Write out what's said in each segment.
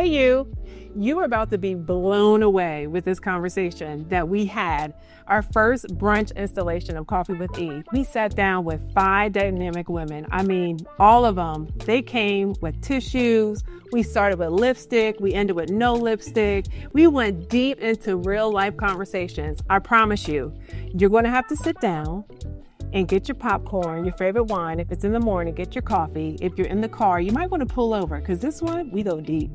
Hey, you are about to be blown away with this conversation that we had. Our first brunch installation of Coffee with E. We sat down with 5 dynamic women. I mean, all of them. They came with tissues. We started with lipstick. We ended with no lipstick. We went deep into real life conversations. I promise you, you're going to have to sit down and get your popcorn, your favorite wine. If it's in the morning, get your coffee. If you're in the car, you might want to pull over because this one, we go deep.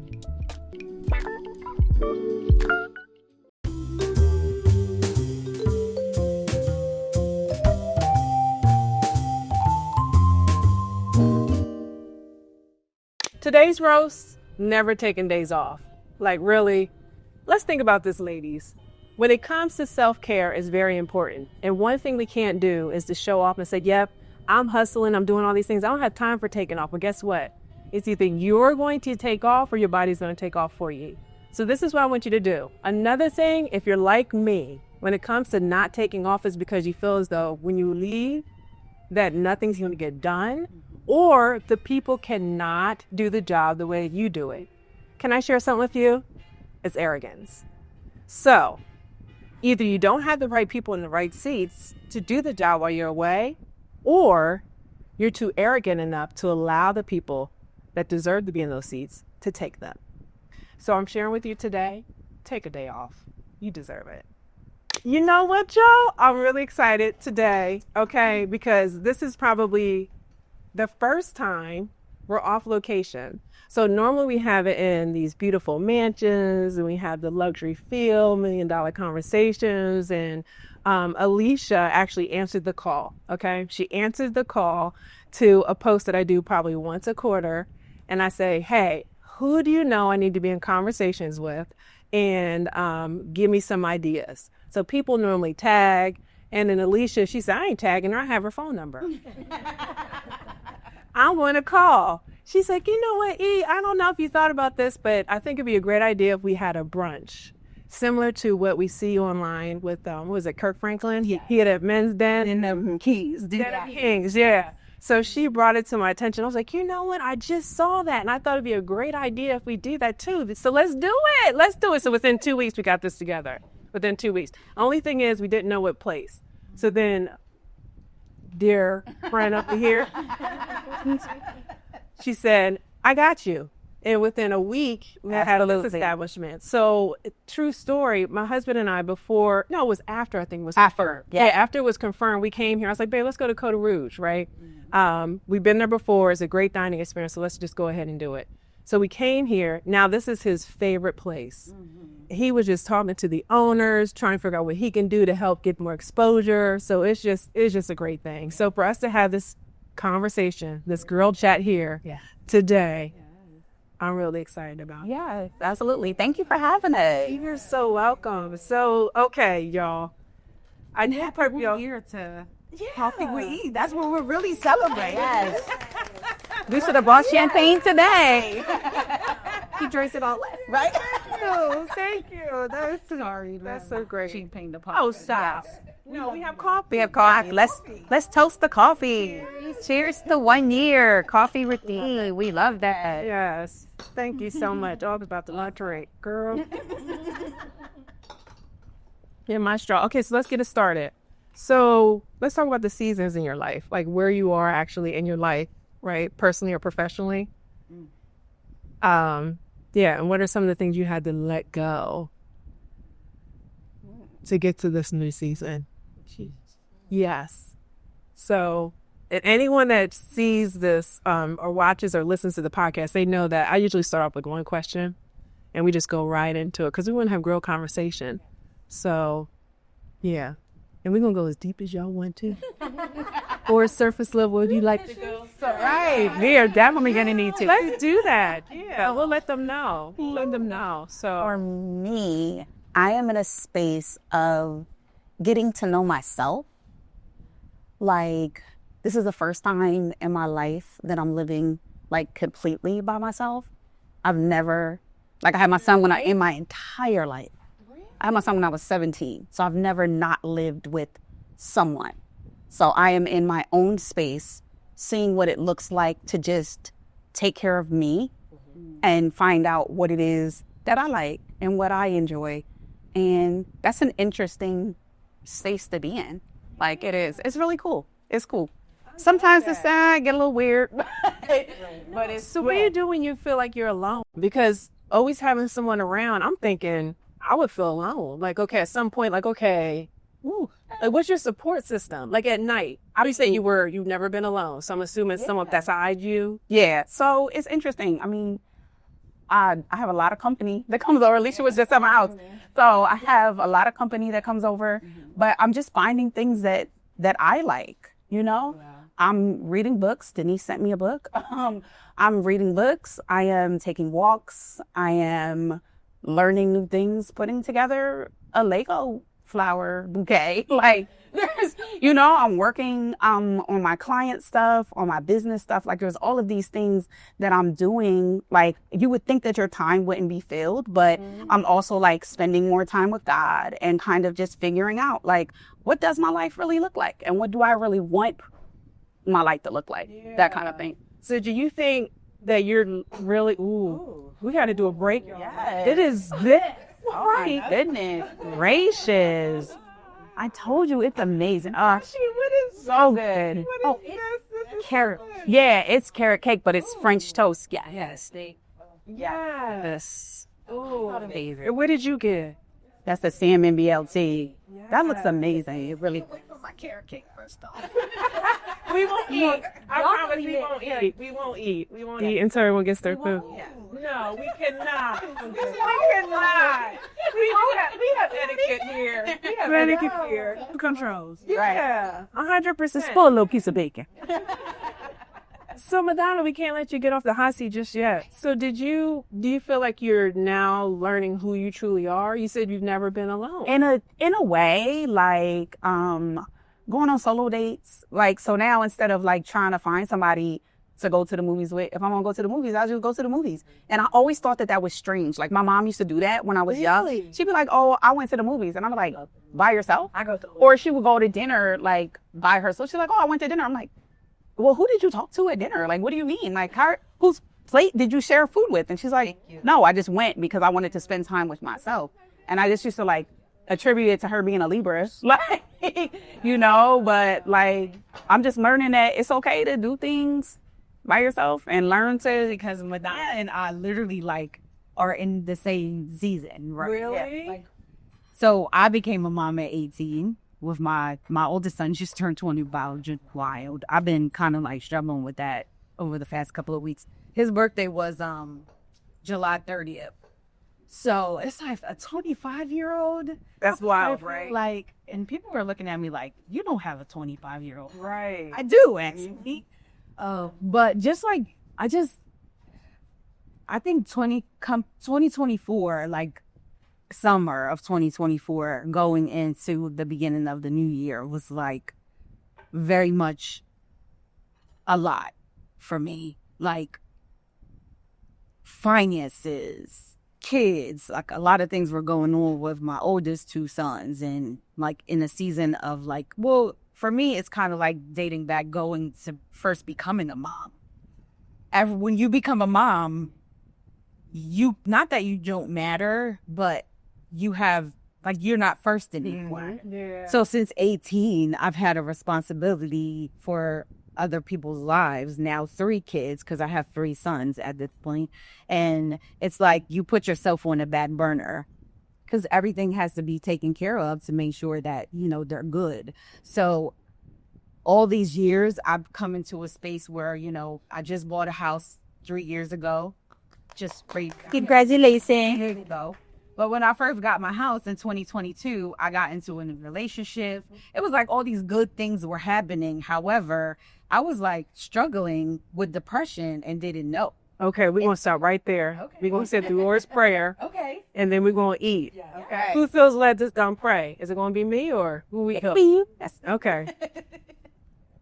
Today's roast, never taking days off. Like really, let's think about this, ladies. When it comes to self-care, it's very important. And one thing we can't do is to show off and say, yep, I'm hustling, I'm doing all these things. I don't have time for taking off. But guess what? It's either you're going to take off or your body's going to take off for you. So this is what I want you to do. Another thing, if you're like me, when it comes to not taking off is because you feel as though when you leave that nothing's going to get done or the people cannot do the job the way you do it. Can I share something with you? It's arrogance. So either you don't have the right people in the right seats to do the job while you're away, or you're too arrogant enough to allow the people that deserve to be in those seats to take them. So I'm sharing with you today, take a day off. You deserve it. You know what, y'all? I'm really excited today, okay, because this is probably the first time we're off location. So normally we have it in these beautiful mansions and we have the luxury feel, $1 million conversations. And Alicia actually answered the call, okay? She answered the call to a post that I do probably once a quarter. And I say, hey, who do you know I need to be in conversations with? And give me some ideas. So people normally tag. And then Alicia, she said, I ain't tagging her. I have her phone number. I want to call. She's like, you know what, E, I don't know if you thought about this, but I think it'd be a great idea if we had a brunch similar to what we see online with, what was it, Kirk Franklin? Yeah. He had a men's den. And the Kings. Den of Kings, yeah. So she brought it to my attention. I was like, you know what? I just saw that. And I thought it'd be a great idea if we do that too. So let's do it. Let's do it. So within 2 weeks, we got this together. Within 2 weeks. Only thing is we didn't know what place. So then, dear friend up here, she said, I got you. And within a week, we had a little establishment. So, true story, my husband and I it was after, I think it was confirmed. Yeah, after it was confirmed, we came here. I was like, babe, let's go to Coda Rouge, right? Mm-hmm. We've been there before. It's a great dining experience, so let's just go ahead and do it. So we came here. Now, this is his favorite place. Mm-hmm. He was just talking to the owners, trying to figure out what he can do to help get more exposure. So it's just a great thing. So for us to have this conversation, this girl chat here today, I'm really excited about it. Yeah, absolutely. Thank you for having us. You're so welcome. So, okay, y'all. I need we're here to Coffee with E. That's what we're really celebrating. Yes. We should have bought champagne today. He drinks it all last, right? Thank you. That's so great. Champagne the Oh, stop. No, we have coffee. We have coffee. Let's toast the coffee. Cheers to 1 year. Coffee with E. We love that. Yes. Thank you so much. Oh, I was about to latte, girl. Yeah, my straw. Okay, so let's get it started. So let's talk about the seasons in your life, like where you are actually in your life, right? Personally or professionally. Yeah, and what are some of the things you had to let go to get to this new season? Jeez. Yes. So, and anyone that sees this or watches or listens to the podcast, they know that I usually start off with one question and we just go right into it because we want to have real conversation. So, yeah. And we're going to go as deep as y'all want to. Or surface level if you like to go. Right. We are definitely going to need to. Let's do that. Yeah. We'll let them know. So for me, I am in a space of getting to know myself. Like, this is the first time in my life that I'm living like completely by myself. I've never, like I had my son in my entire life. I had my son when I was 17. So I've never not lived with someone. So I am in my own space, seeing what it looks like to just take care of me and find out what it is that I like and what I enjoy. And that's an interesting space to be in. Like, it is. It's really cool. It's cool. Sometimes it's sad, get a little weird, but it's So what do you do when you feel like you're alone? Because always having someone around, I'm thinking I would feel alone. Like, okay, at some point, like, okay, like, what's your support system? Like at night, obviously you've never been alone. So I'm assuming someone beside you. Yeah. So it's interesting. I mean, I have a lot of company that comes over. Alicia was just at my house. So I have a lot of company that comes over, but I'm just finding things that I like, you know? I'm reading books. Denise sent me a book. I'm reading books. I am taking walks. I am learning new things, putting together a Lego flower bouquet. Like, there's, you know, I'm working on my client stuff, on my business stuff. Like, there's all of these things that I'm doing. Like, you would think that your time wouldn't be filled, but I'm also like spending more time with God and kind of just figuring out, like, what does my life really look like? And what do I really want my life to look like? That kind of thing. So do you think that you're really, we got to do a break. Yes. It is this. Oh my goodness gracious. I told you it's amazing. What is So good. What is this? Carrot. Yeah, it's carrot cake, but it's French toast. Yeah, yes. Yes. Oh, favorite. What did you get? That's the salmon BLT. That looks amazing. It really. My carrot cake first off. We won't eat. I promise we won't eat. We won't eat. We won't eat until everyone gets their food. No, we cannot. We cannot. We have etiquette here. We have etiquette here. Controls. Yeah, 100%. Spoil a little piece of bacon. So Madonna, we can't let you get off the hot seat just yet. So do you feel like you're now learning who you truly are? You said you've never been alone. In a way, like going on solo dates. Like, so now instead of like trying to find somebody to go to the movies with, if I'm gonna go to the movies, I'll just go to the movies. And I always thought that was strange. Like, my mom used to do that when I was young. She'd be like, "Oh, I went to the movies," and I'm like, "By yourself?" I go to Or she would go to dinner like by herself. She's like, "Oh, I went to dinner." I'm like, "Well, who did you talk to at dinner? Like, what do you mean? Like, whose plate did you share food with?" And she's like, "No, I just went because I wanted to spend time with myself." And I just used to like attribute it to her being a Libra, like, you know. But like, I'm just learning that it's okay to do things by yourself and learn to. because Madonna and I literally like are in the same season, right? Really? Yeah. So I became a mom at 18 with my oldest son just turned 20, wild. I've been kind of like struggling with that over the past couple of weeks. His birthday was July 30th. So it's like a 25-year-old. That's wild, right? Like, and people were looking at me like, you don't have a 25-year-old. Right. I do, actually. But just like, I think 2024, like summer of 2024, going into the beginning of the new year was like very much a lot for me. Like finances, kids, like a lot of things were going on with my oldest two sons, and like in a season of like, well, for me, it's kind of like dating back, going to first becoming a mom. When you become a mom, not that you don't matter, but you have, like, you're not first anymore. Yeah. So since 18, I've had a responsibility for other people's lives. Now 3 kids, because I have 3 sons at this point. And it's like you put yourself on a back burner because everything has to be taken care of to make sure that, you know, they're good. So all these years, I've come into a space where, you know, I just bought a house 3 years ago. Just congratulations. Here you go. But when I first got my house in 2022, I got into a relationship. It was like all these good things were happening. However, I was like struggling with depression and didn't know. Okay, we're going to stop right there. Okay. We're going to say the Lord's Prayer. Okay. And then we're going to eat. Yeah. Okay. Who feels led to pray? Is it going to be me or who we help? Yes. Okay.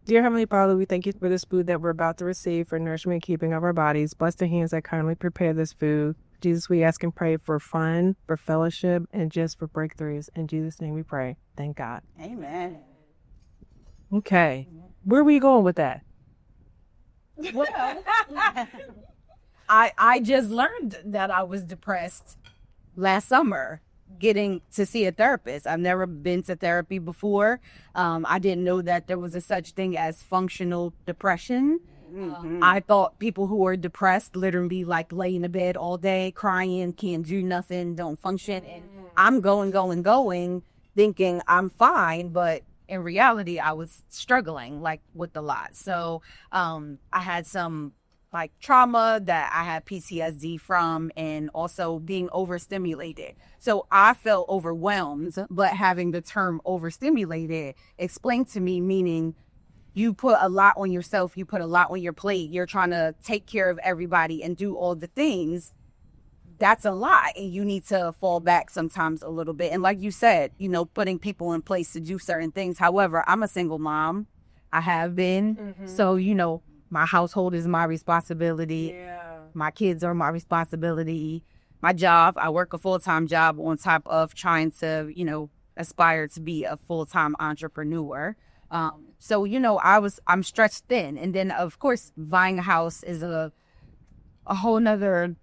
Dear Heavenly Father, we thank you for this food that we're about to receive for nourishment and keeping of our bodies. Bless the hands that kindly prepare this food. Jesus, we ask and pray for fun, for fellowship, and just for breakthroughs. In Jesus' name we pray. Thank God. Amen. Okay. Where were you going with that? Well, I just learned that I was depressed last summer, getting to see a therapist. I've never been to therapy before. I didn't know that there was a such thing as functional depression. I thought people who were depressed literally like lay in the bed all day, crying, can't do nothing, don't function. And I'm going, thinking I'm fine, but in reality, I was struggling like with a lot. So I had some like trauma that I had PTSD from, and also being overstimulated. So I felt overwhelmed, but having the term overstimulated explained to me, meaning you put a lot on yourself, you put a lot on your plate, you're trying to take care of everybody and do all the things. That's a lot, and you need to fall back sometimes a little bit. And like you said, putting people in place to do certain things. However, I'm a single mom. I have been. So, my household is my responsibility. Yeah. My kids are my responsibility. My job, I work a full-time job on top of trying to, aspire to be a full-time entrepreneur. So, I'm stretched thin. And then, of course, buying a house is a whole nother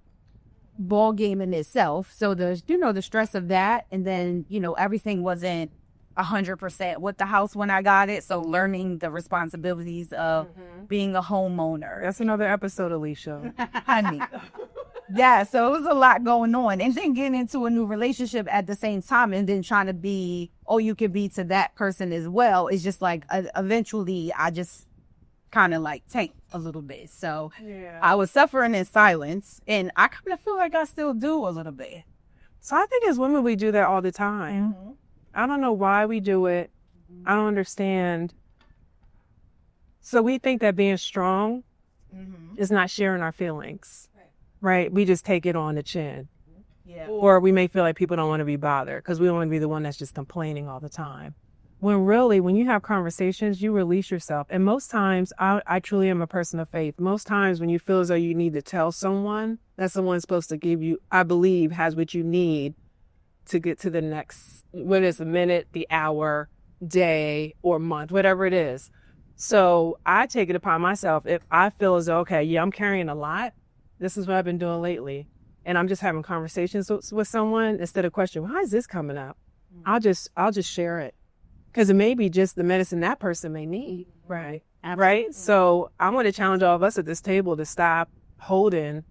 ball game in itself. So there's, the stress of that. And then, everything wasn't 100% with the house when I got it. So learning the responsibilities of being a homeowner. That's another episode, Alicia. Honey. Yeah, so it was a lot going on. And then getting into a new relationship at the same time, and then trying to be all you could be to that person as well. It's just like eventually I just kind of like tanked a little bit. So I was suffering in silence, and I kind of feel like I still do a little bit. So I think as women, we do that all the time. I don't know why we do it. I don't understand. So we think that being strong is not sharing our feelings. Right? We just take it on the chin. Yeah. Or we may feel like people don't want to be bothered because we don't want to be the one that's just complaining all the time. When really, when you have conversations, you release yourself. And most times, I truly am a person of faith. Most times when you feel as though you need to tell someone, that someone's supposed to give you, I believe, has what you need to get to the next, whether it's a minute, the hour, day, or month, whatever it is. So I take it upon myself. If I feel as though, okay, yeah, I'm carrying a lot. This is what I've been doing lately. And I'm just having conversations with someone instead of questioning, why is this coming up? I'll just share it. Because it may be just the medicine that person may need. Right. Absolutely. Right. So I want to challenge all of us at this table to stop holding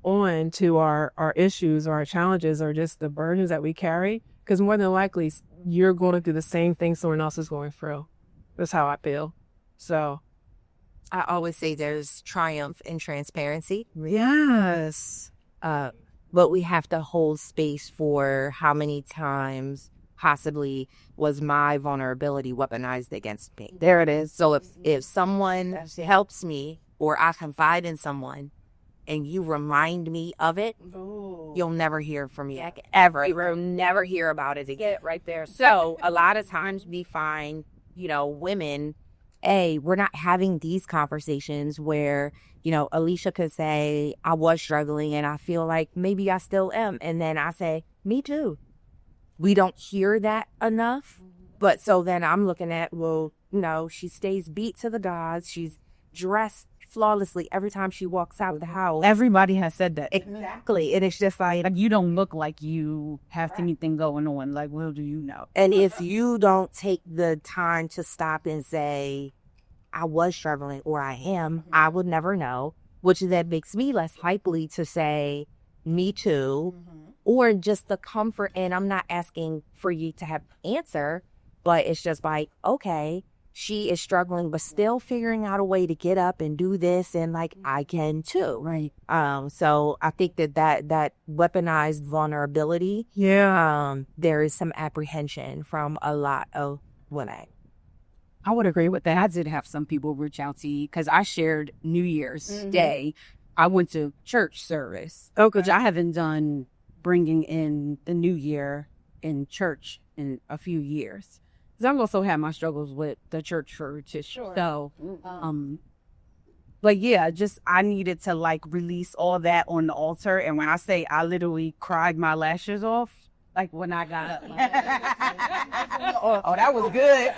on to our issues or our challenges or just the burdens that we carry. Because more than likely, you're going through the same thing someone else is going through. That's how I feel. So I always say there's triumph in transparency. Yes. But we have to hold space for how many times possibly was my vulnerability weaponized against me. There it is. So if someone helps me or I confide in someone and you remind me of it, you'll never hear from me ever. You'll never hear about it again. Right there. So a lot of times we find, women, we're not having these conversations where, Alicia could say, I was struggling and I feel like maybe I still am. And then I say, me too. We don't hear that enough. But so then I'm looking at, well, she stays beat to the gods. She's dressed flawlessly every time she walks out of the house. Everybody has said that. Exactly. And it's just like you don't look like you have anything going on. Like, well, do you know? And if you don't take the time to stop and say, I was struggling or I am, I would never know, which that makes me less likely to say, me too, or just the comfort. And I'm not asking for you to have an answer, but it's just like, okay, she is struggling, but still figuring out a way to get up and do this. And like, I can too. Right. So I think that weaponized vulnerability, there is some apprehension from a lot of women. I would agree with that. I did have some people reach out to me because I shared New Year's Day. I went to church service. Which I haven't done bringing in the new year in church in a few years. Because I've also had my struggles with the church church. Sure. So, but yeah, just I needed to like release all that on the altar. And when I say I literally cried my lashes off, like when I got up. Oh, that was good.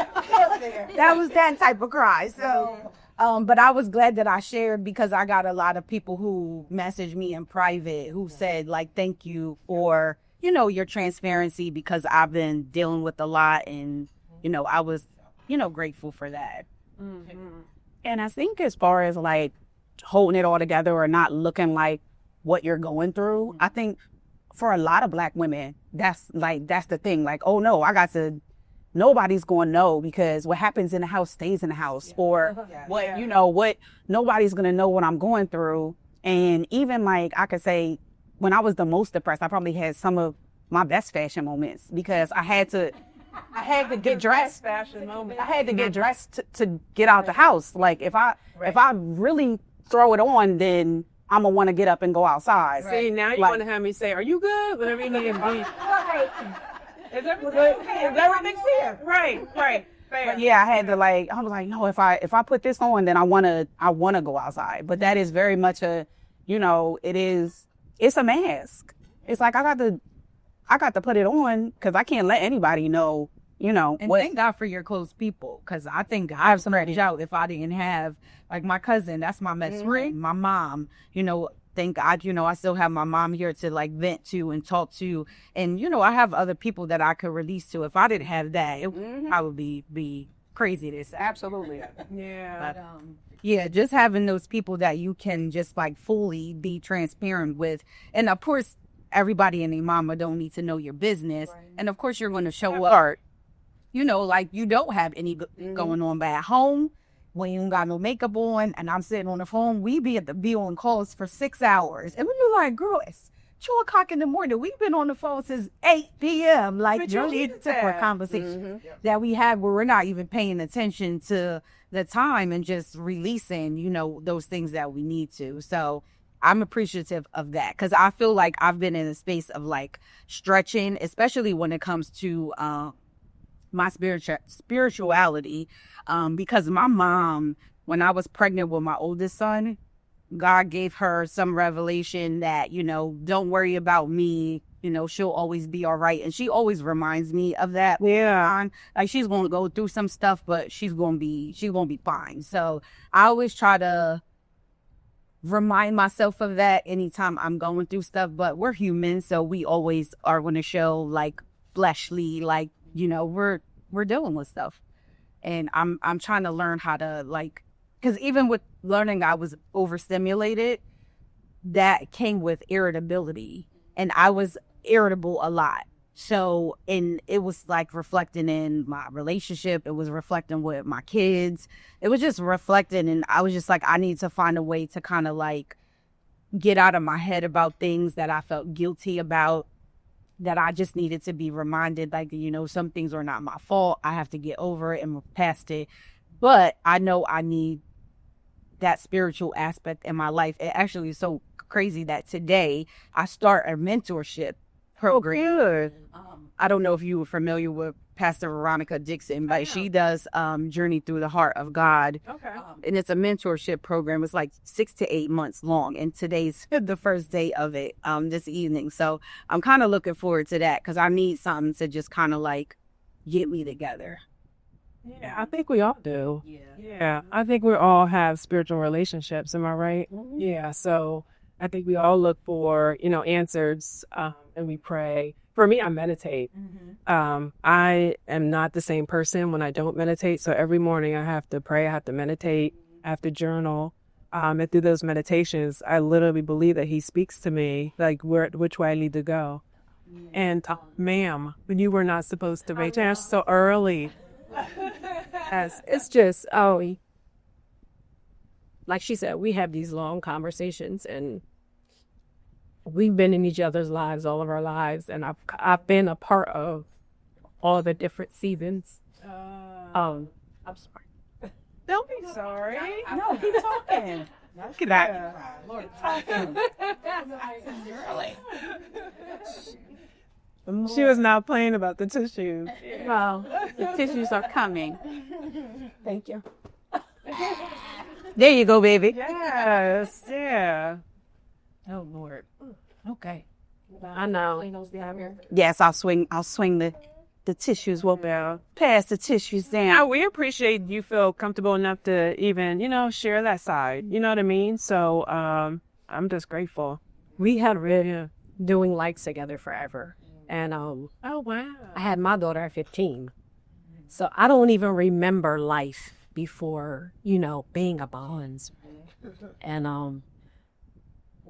That was that type of cry. So But I was glad that I shared because I got a lot of people who messaged me in private who said, like, thank you for, you know, your transparency because I've been dealing with a lot and, you know, I was, you know, grateful for that. Mm-hmm. And I think as far as like holding it all together or not looking like what you're going through, I think for a lot of Black women, that's the thing. Like, oh no, nobody's going to know because what happens in the house stays in the house, or nobody's going to know what I'm going through. And even like I could say when I was the most depressed, I probably had some of my best fashion moments because I had to get dressed. Fashion moment. I had to get dressed to get out the house. Like if I really throw it on, then I'm gonna want to get up and go outside. See, now you want to have me say, "Are you good?" Whenever you need to be. Is everything here? Right. Fair. But yeah, I had to I was like, no, if I put this on, then I wanna go outside. But that is very much it's a mask. It's like I got to put it on because I can't let anybody know, And thank God for your close people, because I think I have somebody out if I didn't have, like my cousin, that's my best friend, my mom, thank God, I still have my mom here to like vent to and talk to. And, I have other people that I could release to. If I didn't have that, it would probably be crazy to say. Absolutely. Yeah. But, yeah, just having those people that you can just like fully be transparent with. And of course, everybody and their mama don't need to know your business. Right. And of course, you're going to show up, like you don't have any going on. But at home, when you ain't got no makeup on and I'm sitting on the phone, we be on calls for 6 hours. And we be like, girl, it's 2:00 in the morning. We've been on the phone since 8 p.m. Like, you need to for a conversation that we have where we're not even paying attention to the time and just releasing, those things that we need to. So I'm appreciative of that because I feel like I've been in a space of like stretching, especially when it comes to my spirituality, because my mom, when I was pregnant with my oldest son, God gave her some revelation that, don't worry about me. She'll always be all right. And she always reminds me of that. Yeah. Like she's going to go through some stuff, but she's going to be fine. So I always try to remind myself of that anytime I'm going through stuff, but we're human. So we always are going to show like fleshly, like, we're dealing with stuff. And I'm trying to learn how to because even with learning I was overstimulated, that came with irritability. And I was irritable a lot. So, and it was like reflecting in my relationship. It was reflecting with my kids. It was just reflecting. And I was just like, I need to find a way to kind of like get out of my head about things that I felt guilty about, that I just needed to be reminded, like, some things are not my fault. I have to get over it and move past it. But I know I need that spiritual aspect in my life. It actually is so crazy that today I start a mentorship program. Oh, good. I don't know if you were familiar with Pastor Veronica Dixon, but she does Journey Through the Heart of God. Okay. And it's a mentorship program. It's like 6 to 8 months long. And today's the first day of it this evening. So I'm kind of looking forward to that because I need something to just kind of like get me together. Yeah, I think we all do. Yeah. I think we all have spiritual relationships. Am I right? Mm-hmm. Yeah. So I think we all look for, answers and we pray. For me, I meditate. Mm-hmm. I am not the same person when I don't meditate. So every morning I have to pray. I have to meditate. I have to journal. And through those meditations, I literally believe that he speaks to me, like which way I need to go. Mm-hmm. And ma'am, when you were not supposed to meditate so early. It's just, like she said, we have these long conversations and we've been in each other's lives all of our lives, and I've been a part of all the different seasons. I'm sorry. Don't be sorry. No, keep talking. Look at that. Lord, talking. She was not playing about the tissues. Well, the tissues are coming. Thank you. There you go, baby. Yes. Yeah. Oh Lord. Okay. I know. Yes, I'll swing the the tissues. We'll Yeah. pass the tissues down. Yeah, we appreciate you feel comfortable enough to even, share that side. You know what I mean? So I'm just grateful. We had been doing likes together forever. And Oh, wow. I had my daughter at 15. So I don't even remember life before, being a bonds. And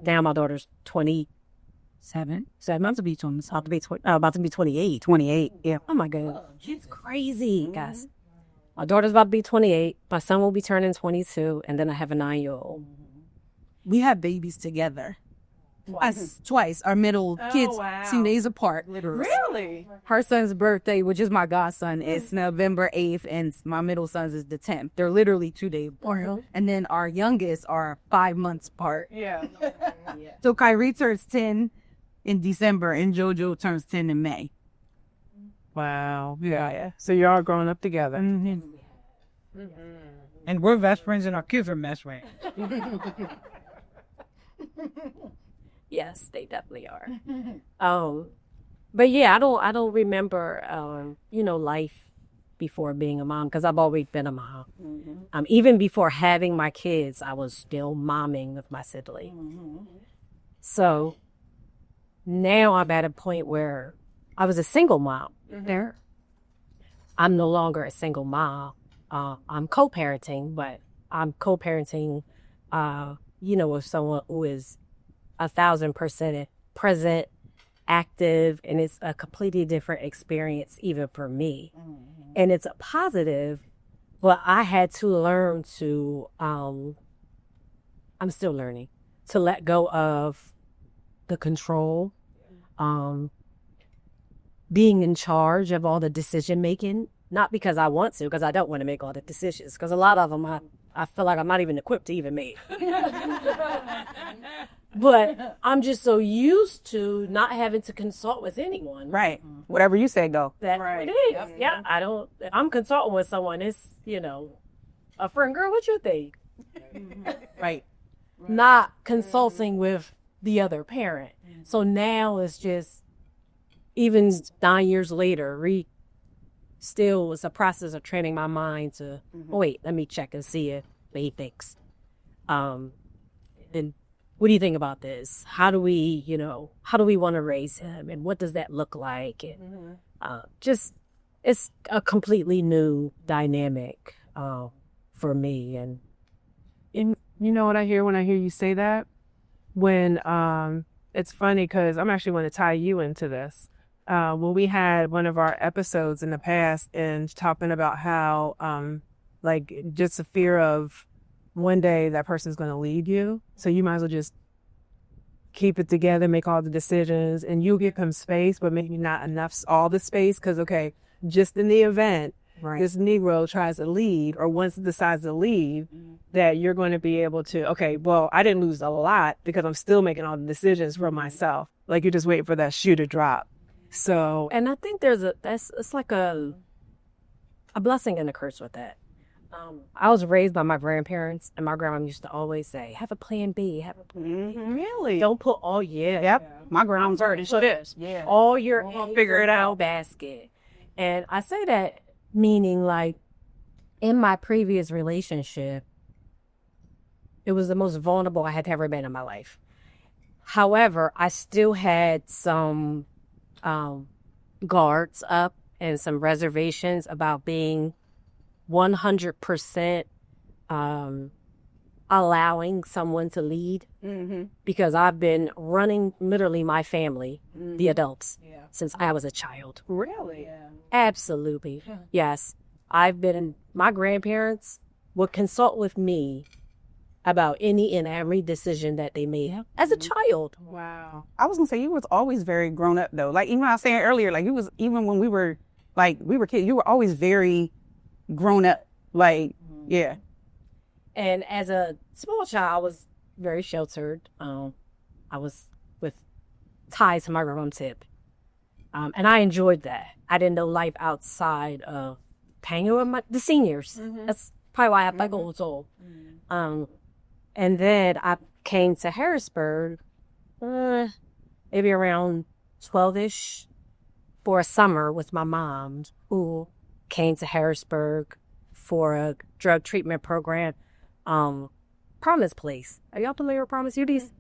now my daughter's 27. So I'm about to be 28. 28. Yeah. Oh my God. It's crazy, guys. My daughter's about to be 28. My son will be turning 22. And then I have a 9-year-old. We had babies together. Twice. Our middle kids, wow. 2 days apart, literally. Really? Her son's birthday, which is my godson, is November 8th, and my middle son's is the 10th. They're literally 2 days apart. And then our youngest are 5 months apart. Yeah. So Kyrie turns 10 in December, and JoJo turns 10 in May. Wow. Yeah. So you're all growing up together. And we're best friends, and our kids are best friends. Yes, they definitely are. But yeah, I don't remember, life before being a mom because I've always been a mom. Even before having my kids, I was still momming with my sibling. So now I'm at a point where I was a single mom. There, I'm no longer a single mom. I'm co-parenting, but I'm co-parenting, with someone who is 1,000% present, active, and it's a completely different experience even for me. And it's a positive, but I had to learn to, I'm still learning, to let go of the control, being in charge of all the decision making, not because I want to, because I don't want to make all the decisions, because a lot of them I feel like I'm not even equipped to even make. But I'm just so used to not having to consult with anyone. Right. Whatever you say, go. That's what it is. Yep. Yeah. If I'm consulting with someone, it's, a friend, girl, what you think? Right. Not consulting with the other parent. So now it's just, even 9 years later, still it's a process of training my mind to, wait, let me check and see if they thinks. And what do you think about this? How do we want to raise him? And what does that look like? And it's a completely new dynamic for me. And You know what I hear when I hear you say that? When it's funny because I'm actually going to tie you into this. When we had one of our episodes in the past and talking about how just the fear of one day that person's going to leave you. So you might as well just keep it together, make all the decisions, and you'll give him space, but maybe not enough, all the space. Because, just in the event this Negro tries to leave or once decides to leave, that you're going to be able to, I didn't lose a lot because I'm still making all the decisions for myself. Like you're just waiting for that shoe to drop. So, and I think it's like a blessing and a curse with that. I was raised by my grandparents, and my grandma used to always say, have a plan B, have a plan B. Really? Don't put all My grandma's heard it. So this. Yeah. All your We'll figure it out. Basket. And I say that meaning like in my previous relationship, it was the most vulnerable I had ever been in my life. However, I still had some guards up and some reservations about being 100% allowing someone to lead because I've been running literally my family, the adults, since I was a child. Really? Yeah. Absolutely. Yes. My grandparents would consult with me about any and every decision that they made as a child. Wow. I was gonna say you was always very grown up though. Like even I was saying earlier, like you was even when we were kids, you were always very grown up. Like yeah. And as a small child, I was very sheltered. I was with ties to my mom's hip. And I enjoyed that. I didn't know life outside of hanging with the seniors. That's probably why I have like old soul. And then I came to Harrisburg maybe around 12-ish, for a summer with my mom, who came to Harrisburg for a drug treatment program. Promise Place. Are y'all familiar with Promise Beauties?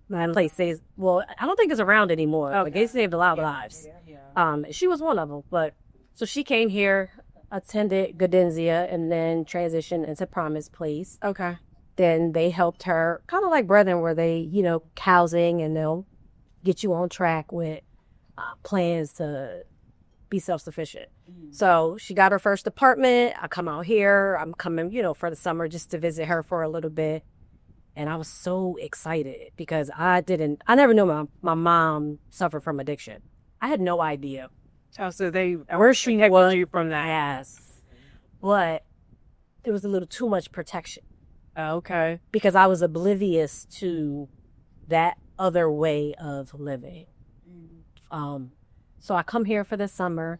My place says, well, I don't think it's around anymore. Okay. But they saved a lot of lives. She was one of them. But so she came here, attended Gaudenzia, and then transitioned into Promise Place. Okay. Then they helped her, kind of like Brethren, where they, housing, and they'll get you on track with plans to be self-sufficient. So she got her first apartment. I come out here. I'm coming, for the summer just to visit her for a little bit. And I was so excited because I never knew my mom suffered from addiction. I had no idea. Oh, so they where she was you from that. Yes. But there was a little too much protection. Okay. Because I was oblivious to that other way of living. So I come here for the summer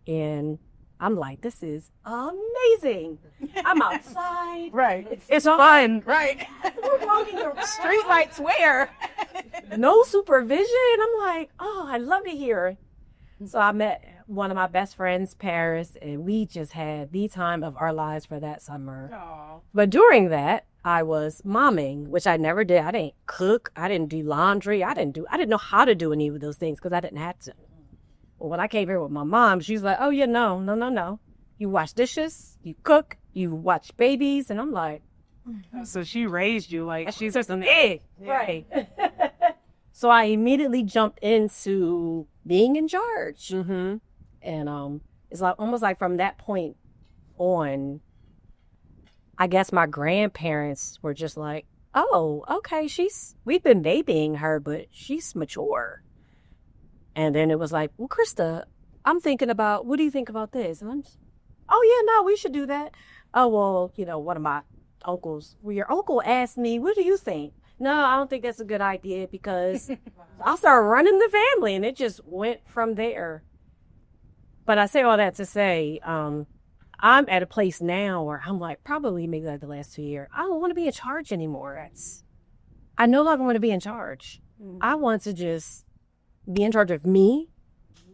and I'm like, this is amazing. I'm outside. Right. It's fun. Right. We're walking the street lights where no supervision. I'm like, oh, I love it here. So I met one of my best friends, Paris, and we just had the time of our lives for that summer. Aww. But during that, I was momming, which I never did. I didn't cook. I didn't do laundry. I didn't know how to do any of those things because I didn't have to. Well, when I came here with my mom, she's like, oh, yeah, no. You wash dishes, you cook, you watch babies. And I'm like, so she raised you like she's just an egg. Right. So I immediately jumped into being in charge. Mm-hmm. And it's like almost like from that point on, I guess my grandparents were just like, oh, okay, we've been babying her, but she's mature. And then it was like, well, Krista, I'm thinking about, what do you think about this? And I'm just, oh, yeah, no, we should do that. Oh, well, one of my uncles, your uncle asked me, what do you think? No, I don't think that's a good idea because I'll start running the family. And it just went from there. But I say all that to say, I'm at a place now where I'm like, probably maybe like the last 2 years, I don't want to be in charge anymore. I no longer want to be in charge. Mm-hmm. I want to just be in charge of me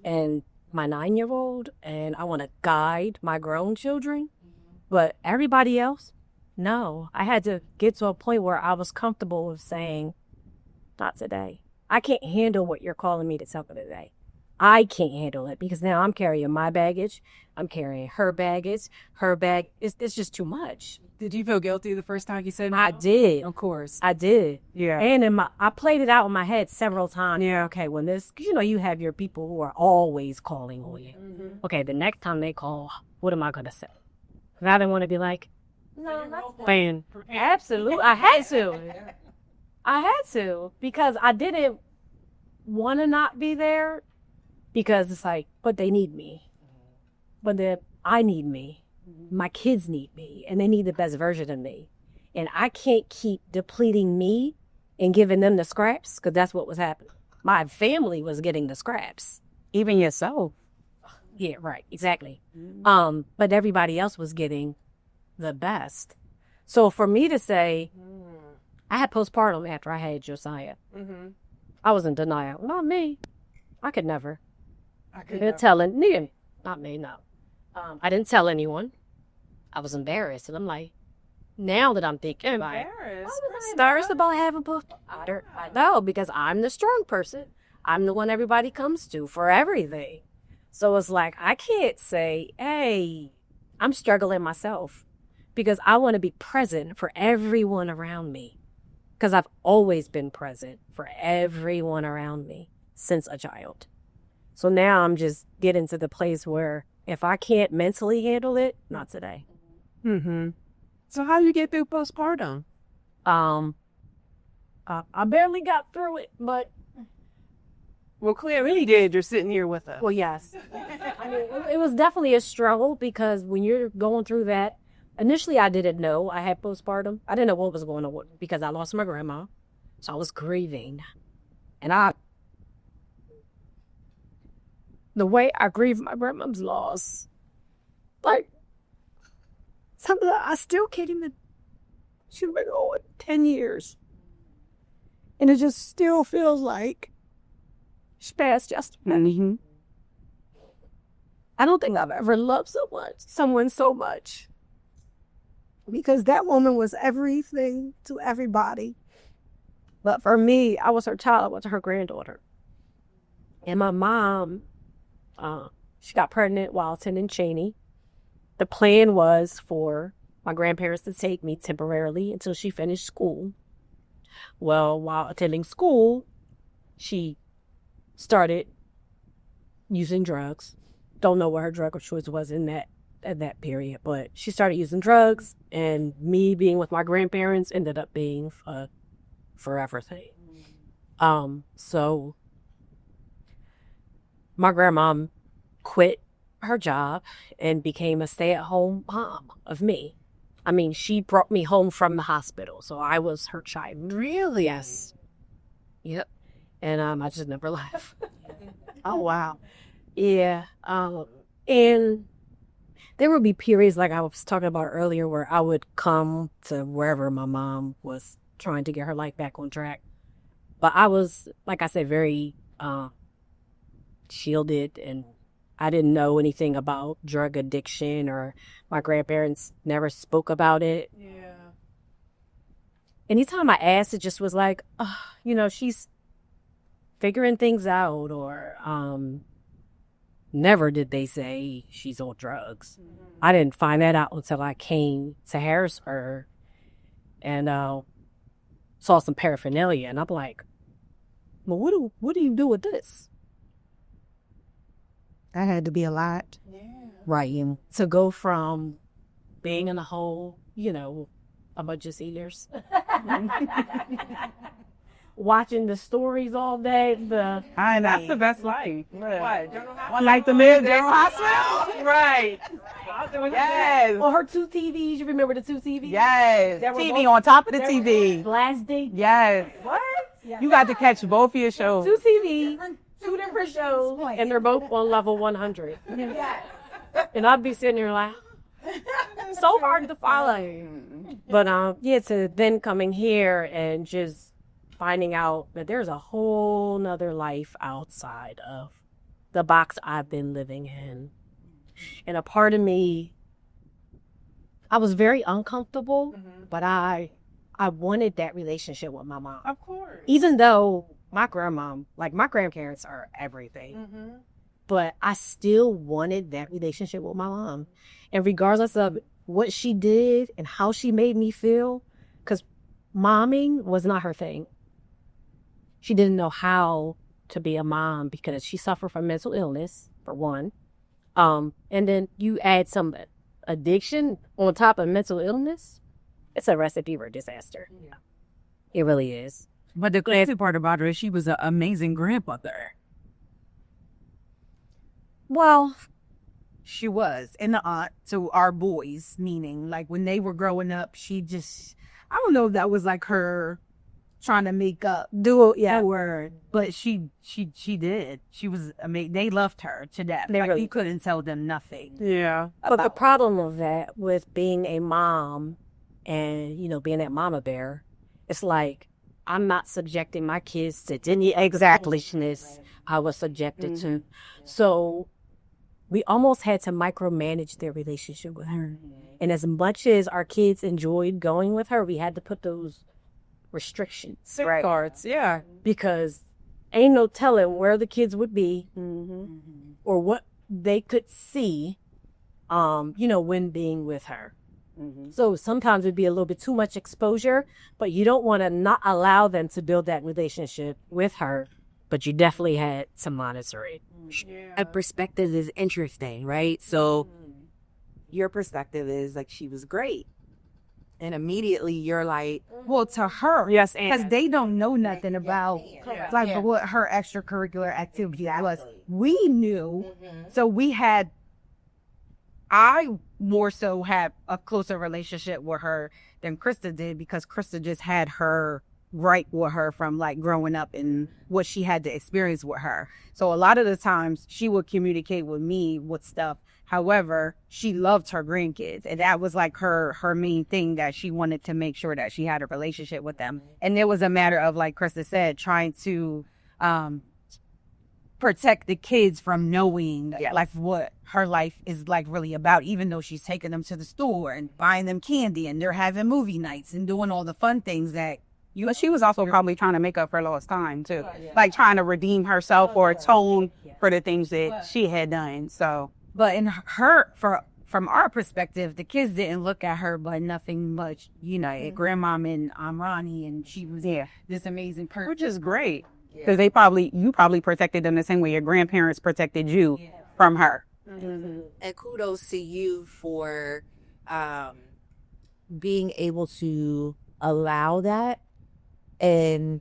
and my 9-year-old, and I want to guide my grown children. But everybody else, no. I had to get to a point where I was comfortable with saying, not today. I can't handle what you're calling me to tell me today. I can't handle it because now I'm carrying my baggage. I'm carrying her baggage. Her bag, it's just too much. Did you feel guilty the first time you said no? I did. Of course. I did. Yeah. And I played it out in my head several times. Yeah, okay, when this, because you have your people who are always calling on you. Mm-hmm. Okay, the next time they call, what am I going to say? And I didn't want to be like, no, not playing. Absolutely. I had to because I didn't want to not be there because it's like, but they need me. But then I need me. My kids need me, and they need the best version of me. And I can't keep depleting me and giving them the scraps because that's what was happening. My family was getting the scraps. Even yourself. Yeah, right. Exactly. Mm-hmm. But everybody else was getting the best. So for me to say, I had postpartum after I had Josiah. Mm-hmm. I was in denial. Not me. I could never. Telling me. Not me, no. I didn't tell anyone. I was embarrassed. And I'm like, now that I'm thinking about it, I was embarrassed about having postpartum. I know, because I'm the strong person. I'm the one everybody comes to for everything. So it's like, I can't say, hey, I'm struggling myself because I want to be present for everyone around me because I've always been present for everyone around me since a child. So now I'm just getting to the place where if I can't mentally handle it, not today. Mm-hmm. So how do you get through postpartum? I barely got through it, but... Well, clearly you did. You're sitting here with us. Well, yes. I mean, it was definitely a struggle because when you're going through that, initially I didn't know I had postpartum. I didn't know what was going on because I lost my grandma. So I was grieving. And the way I grieved my grandma's loss, like, something that I still can't even, she's been going 10 years. And it just still feels like she passed yesterday. Mm-hmm. I don't think I've ever loved someone so much. Because that woman was everything to everybody. But for me, I was her child. I was her granddaughter. And my mom, she got pregnant while attending Cheney. The plan was for my grandparents to take me temporarily until she finished school. Well, while attending school, she started using drugs. Don't know what her drug of choice was at that period, but she started using drugs, and me being with my grandparents ended up being a forever thing. So my grandma quit her job and became a stay-at-home mom of me. I mean, she brought me home from the hospital, so I was her child. Really? Yes. Yep. And I just never left. Oh, wow. Yeah. And there would be periods like I was talking about earlier where I would come to wherever my mom was trying to get her life back on track. But I was, like I said, very shielded, and I didn't know anything about drug addiction, or my grandparents never spoke about it. Yeah. Anytime I asked, it just was like, she's figuring things out, or never did they say she's on drugs. Mm-hmm. I didn't find that out until I came to Harrisburg and saw some paraphernalia, and I'm like, well, what do you do with this? That had to be a lot. Yeah. Right. To go from being in a home, a bunch of seniors, watching the stories all day. That's the best life. What? One like to live General Hospital. Right. Yes. Or her 2 TVs. You remember the 2 TVs? Yes. They were TV both- on top of the they were TV. Blasting. Yes. What? You got to catch both of your shows. 2 TVs, 2 different shows, and they're both on level 100. And I'd be sitting there like, so hard to follow. But to then coming here and just finding out that there's a whole nother life outside of the box I've been living in. And a part of me, I was very uncomfortable, but I wanted that relationship with my mom. Of course. Even though my grandparents are everything. Mm-hmm. But I still wanted that relationship with my mom. And regardless of what she did and how she made me feel, because momming was not her thing. She didn't know how to be a mom because she suffered from mental illness, for one. And then you add some addiction on top of mental illness, it's a recipe for disaster. Yeah. It really is. But the crazy part about her is she was an amazing grandmother. Well, she was. And the aunt to our boys, meaning like when they were growing up, she just, I don't know if that was like her trying to make up that word, but she did. She was amazing. They loved her to death. Like, you couldn't tell them nothing. Yeah. But the problem of that with being a mom and, being that mama bear, it's like, I'm not subjecting my kids to any exactness I was subjected to. So we almost had to micromanage their relationship with her. And as much as our kids enjoyed going with her, we had to put those restrictions. Safeguards, yeah. Because ain't no telling where the kids would be or what they could see, when being with her. So sometimes it'd be a little bit too much exposure, but you don't want to not allow them to build that relationship with her, but you definitely had to monitor it. A perspective is interesting, right? So your perspective is like she was great. And immediately you're like, Well, to her, Yes, because and they don't know nothing about what her extracurricular activity was. We knew, so I more so had a closer relationship with her than Krista did because Krista just had her right with her from like growing up and what she had to experience with her. So a lot of the times she would communicate with me with stuff. However, she loved her grandkids, and that was like her main thing, that she wanted to make sure that she had a relationship with them. And it was a matter of, like Krista said, trying to protect the kids from knowing like what her life is like really about, even though she's taking them to the store and buying them candy and they're having movie nights and doing all the fun things that But she was also probably trying to make up for lost time too, like trying to redeem herself or atone for the things that she had done. So, but from our perspective, the kids didn't look at her but nothing much, you know, grandmom and Ronnie, and she was this amazing person, which is great because you probably protected them the same way your grandparents protected you from her. And kudos to you for being able to allow that, and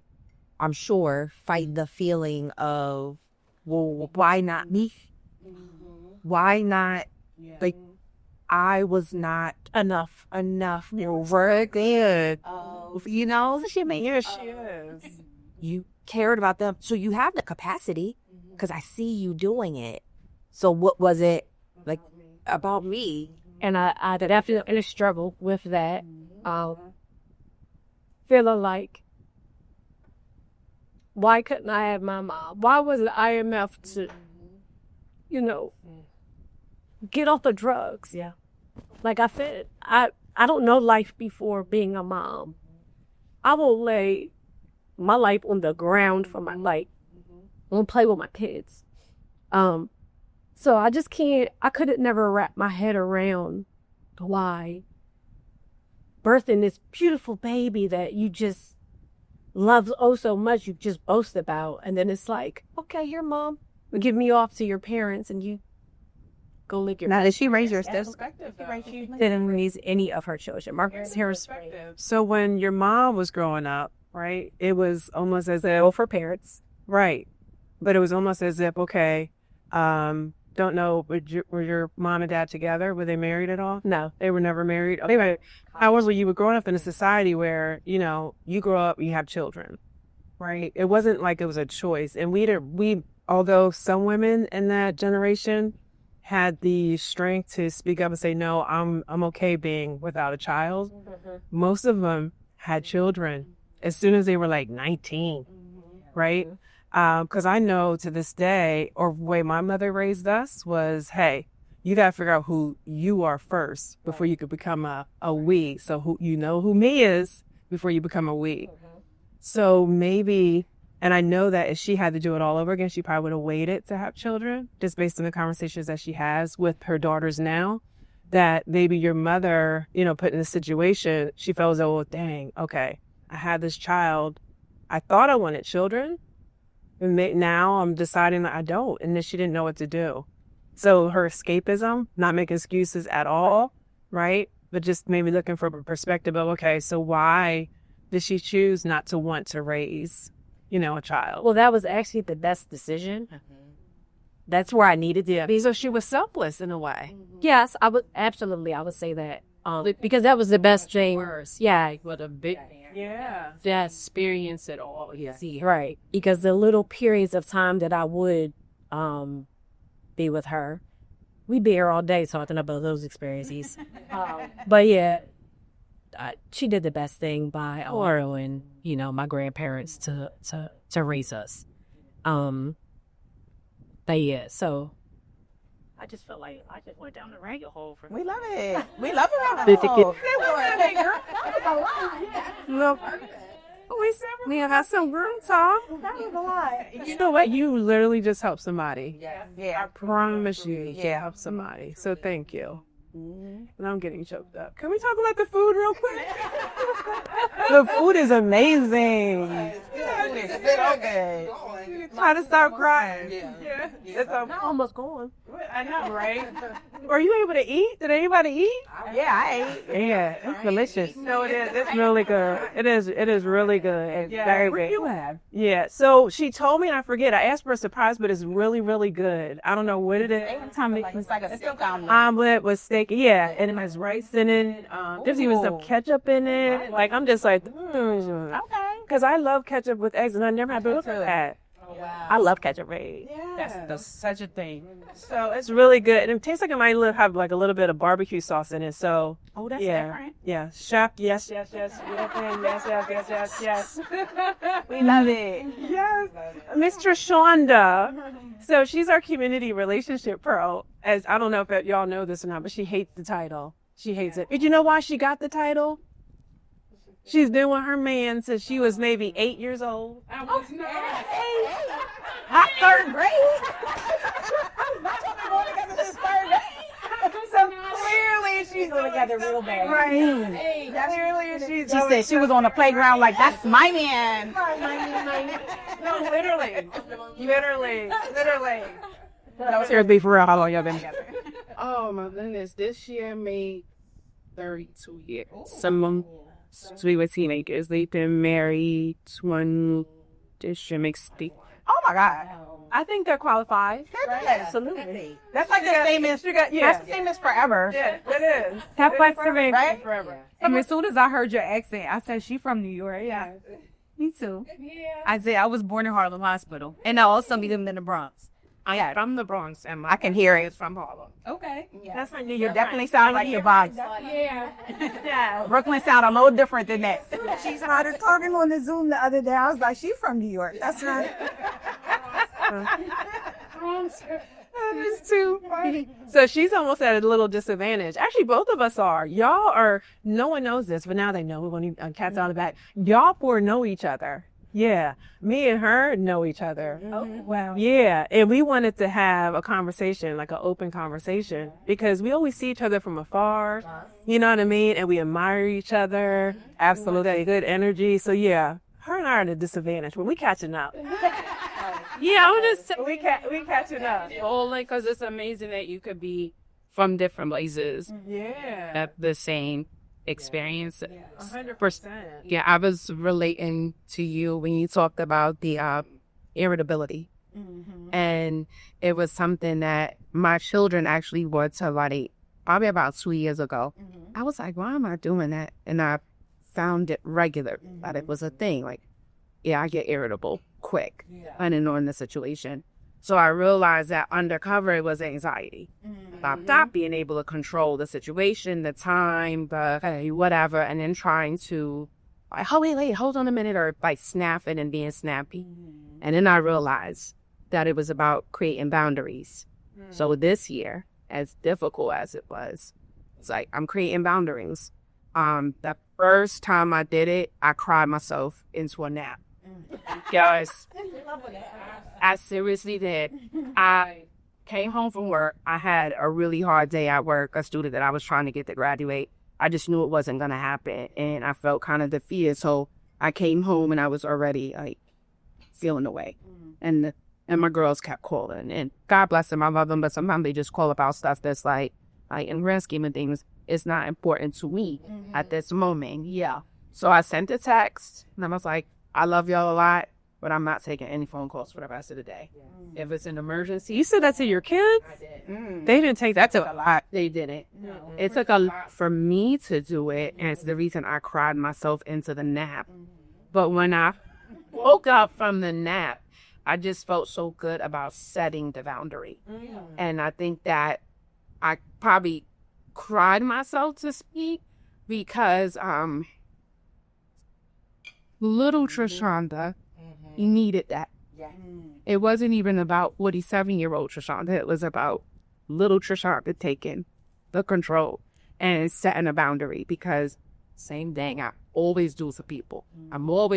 I'm sure fight the feeling of, well, why not me? Why not? Like, I was not enough. You're very good. You know, she is. You cared about them, so you have the capacity because I see you doing it. So what was it like about me? And I definitely struggle with that. Feeling like, why couldn't I have my mom? Why was it IMF to, you know, get off the drugs? Yeah. Like I said, I don't know life before being a mom. I will lay my life on the ground for my life. I won't play with my kids. So I just can't, I couldn't never wrap my head around why birthing this beautiful baby that you just love oh so much, you just boast about. And then it's like, okay, your mom will give me off to your parents and you go lick your. Now, did she raise your sister? She didn't raise any of her children. Marcus Harris. So when your mom was growing up, right, it was almost as if, For parents. right, but it was almost as if, okay, don't know, were your mom and dad together? Were they married at all? No. They were never married? They were, however, you were growing up in a society where, you know, you grow up, you have children, right? It wasn't like it was a choice. And although some women in that generation had the strength to speak up and say, no, I'm okay being without a child, most of them had children as soon as they were like 19, right? Because I know to this day, or the way my mother raised us was, hey, you got to figure out who you are first before you could become a we. So who me is before you become a we. So maybe, and I know that if she had to do it all over again, she probably would have waited to have children, just based on the conversations that she has with her daughters now, that maybe your mother, you know, put in a situation, she felt as though, oh, dang, okay, I had this child. I thought I wanted children. Now I'm deciding that I don't. And then she didn't know what to do. So her escapism, not making excuses at all, right? But just maybe looking from a perspective of, okay, so why did she choose not to want to raise, you know, a child? Well, that was actually the best decision. That's where I needed to be. So she was selfless in a way. Yes, I would absolutely. I would say that because that was the best thing. Yeah, What a big That experience at all. Yeah. see, right? Because the little periods of time that I would be with her, we'd be here all day talking about those experiences. But yeah, she did the best thing by allowing, you know, my grandparents to raise us. But yeah, so I just felt like I just went down the rabbit hole. We love it. We love it. Look, we have some room talk. You know what? You literally just helped somebody. Yeah. I promise you helped somebody. So thank you. And I'm getting choked up. Can we talk about the food real quick? The food is amazing. It's so good. Try to stop crying. Yeah. It's Almost gone. I know, right? Were you able to eat? Did anybody eat? Yeah, I ate. Yeah, it's delicious. No, it is. It's really good. It is really good. And very What good. do you have? Yeah, so she told me, and I forget, I asked for a surprise, but it's really, really good. I don't know what it is. It's like a steak omelet. Omelet with steak, yeah, and it has rice in it. There's even some ketchup in it. Like, I'm just like, Okay. because I love ketchup with eggs, and I never had to look at that. I love ketchup raid. That's such a thing. So it's really good. And it tastes like it might have like a little bit of barbecue sauce in it. So That's yeah. different. Yeah. Chef, yes. Yes. We love it. Yes. Mr. Shonda. So she's our community relationship pro. As I don't know if y'all know this or not, but she hates the title. She hates it. Did you know why she got the title? She's been with her man since she was maybe 8 years old. I was not. Hot third grade. So clearly she's Go together real bad. right. Clearly she's. She said she was on the playground like, that's my man. No, literally. That was seriously for real. How long y'all been together? Oh my goodness! This year made 32 years. Some we were teenagers. They've been married 20. This year makes 60. Oh my God. I think that qualifies. Absolutely. That's like the same as that's the same as forever. Yeah, it is. That's like for me. Right? Forever. And as soon as I heard your accent, I said, she from New York. Yeah. Me too. I said, I was born in Harlem Hospital. And I also lived in the Bronx. I'm from the Bronx, and I can hear it. from Harlem. Okay. That's from New You York. definitely sound like your vibes. Yeah. Brooklyn sound a little different than that. She started talking on the Zoom the other day. I was like, she from New York. That's right. It's too funny. So she's almost at a little disadvantage. Actually, both of us are. Y'all are, no one knows this, but now they know. We're going to cats out of the back. Y'all four know each other. Yeah. Me and her know each other. Oh, wow. Yeah. And we wanted to have a conversation, like an open conversation, because we always see each other from afar. You know what I mean? And we admire each other. Absolutely. Good energy. So yeah, her and I are at a disadvantage, but we catching up. Yeah, I would just say We catching up. only because it's amazing that you could be from different places Yeah. at the same experience. 100%. Yeah, I was relating to you when you talked about the irritability. And it was something that my children actually were to like probably about 2 years ago. I was like, why am I doing that? And I found it regular, that it was a thing. Like, yeah, I get irritable quick, depending on the situation. So I realized that undercover it was anxiety. Not being able to control the situation, the time, the whatever, and then trying to, like, oh, wait, hold on a minute, or like snapping and being snappy. And then I realized that it was about creating boundaries. So this year, as difficult as it was, it's like I'm creating boundaries. The first time I did it, I cried myself into a nap. Guys, I seriously did. I came home from work. I had a really hard day at work, a student that I was trying to get to graduate. I just knew it wasn't going to happen, and I felt kind of defeated. So I came home, and I was already, like, feeling away. And my girls kept calling, and God bless them, I love them, but sometimes they just call about stuff that's like in the grand scheme of things, it's not important to me at this moment. Yeah. So I sent a text, and I was like, I love y'all a lot, but I'm not taking any phone calls for the rest of the day. If it's an emergency. You said that to your kids? I did. They didn't take that to a lot. They didn't. It took a lot for me to do it, and it's the reason I cried myself into the nap. But when I woke up from the nap, I just felt so good about setting the boundary. And I think that I probably cried myself to speak because little Trishonda needed that. It wasn't even about 47-year-old Trishonda. It was about little Trishonda taking the control and setting a boundary, because same thing I always do for people.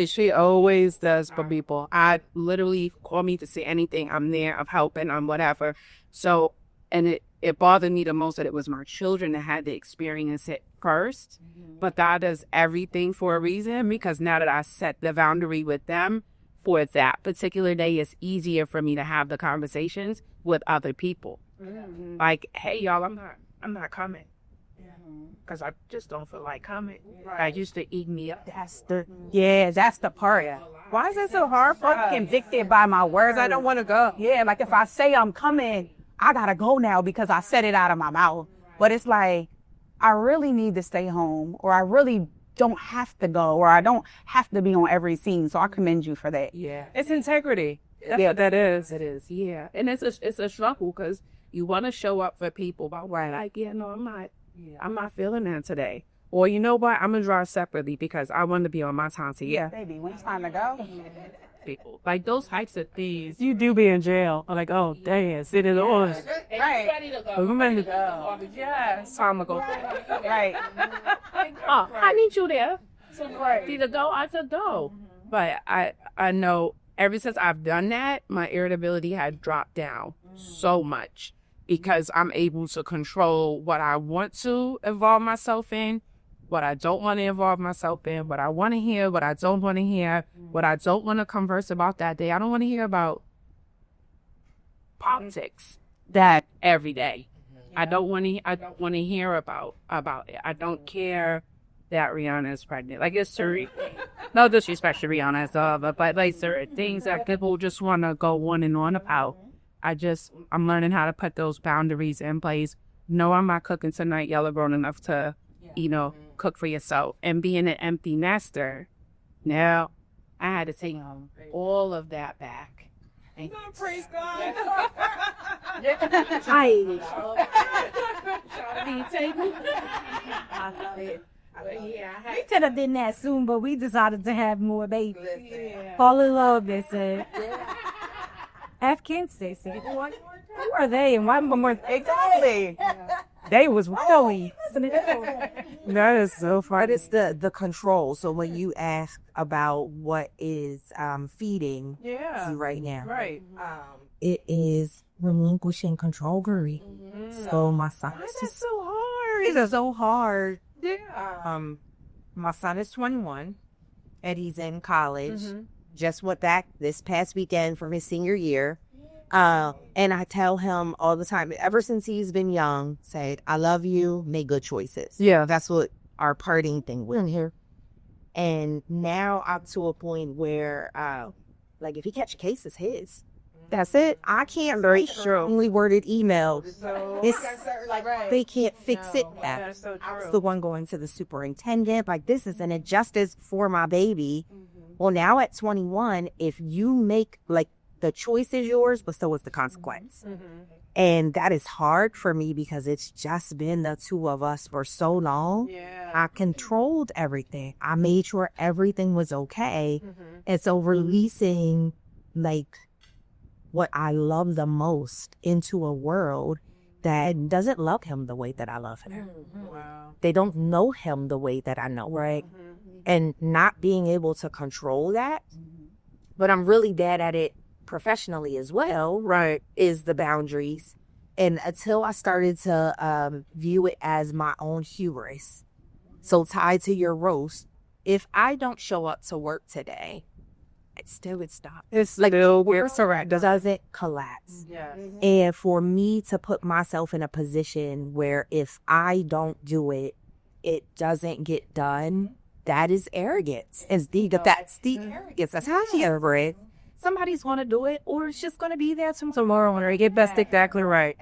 She always does for people. I literally call me to say anything. I'm there, I'm helping, I'm whatever. So, and it bothered me the most that it was my children that had to experience it first. But God does everything for a reason, because now that I set the boundary with them for that particular day, it's easier for me to have the conversations with other people. Like, hey, y'all, I'm not coming. Because I just don't feel like coming. I used to eat me up. That's the part. Why is it so hard for me convicted by my words? I don't want to go. Yeah, like if I say I'm coming, I gotta go now because I said it out of my mouth. But it's like, I really need to stay home, or I really don't have to go, or I don't have to be on every scene. So I commend you for that. Yeah. It's integrity. Yeah, that is. It is, yeah. And it's a struggle because you want to show up for people, but like, yeah, no, I'm not feeling that today. Or you know what? I'm gonna drive separately because I want to be on my time to Baby, when it's time to go. people. Like those types of things. You do be in jail. I'm like, oh, dang, sit in the oars. Right. Ready to go. I'm ready to go. Yes. Time to go. Right. Oh, I need you there. So need to go. I said go. But I know ever since I've done that, my irritability had dropped down so much because I'm able to control what I want to involve myself in, what I don't want to involve myself in, what I want to hear, what I don't want to hear, what I don't want to converse about that day. I don't want to hear about politics that every day. I don't want to hear about it. I don't care that Rihanna is pregnant. Like, it's certain, no disrespect to Rihanna as well, but like certain things that people just want to go on and on about. I'm learning how to put those boundaries in place. No, I'm not cooking tonight. Y'all are grown enough to, cook for yourself. And being an empty nester, now I had to take all of that back. Praise God. We could have been that soon, but we decided to have more babies. Fall in love, they said. Have kids, they said. Who are they and why more? Exactly. They was really. That is so funny. But it's the control. So when you ask about what is feeding you right now, Right. it is relinquishing control, Guri. So my son That's so hard. It's so hard. Yeah. My son is 21 and he's in college. Just went back this past weekend for his senior year. And I tell him all the time, ever since he's been young, say, I love you, make good choices. Yeah. That's what our parting thing was here. And now I'm to a point where, like, if he catch a case, it's his. That's it. I can't write strongly worded emails. They can't fix it now. That's so I was true. the one going to the superintendent. Like, this is an injustice for my baby. Well, now at 21, if you make, like, the choice is yours, but so is the consequence. And that is hard for me because it's just been the two of us for so long. Yeah. I controlled everything. I made sure everything was okay. And so releasing, like, what I love the most into a world that doesn't love him the way that I love him. Wow. They don't know him the way that I know, right? And not being able to control that, but I'm really bad at it professionally as well, Right. is the boundaries. And until I started to view it as my own hubris. So tied to your roast, if I don't show up to work today, it still would stop. It's Like, still work correct. doesn't collapse. Yes. And for me to put myself in a position where if I don't do it, it doesn't get done, that is arrogance. That's the arrogance. That's how she ever is. Somebody's going to do it, or it's just going to be there tomorrow. Tomorrow, get best exactly right.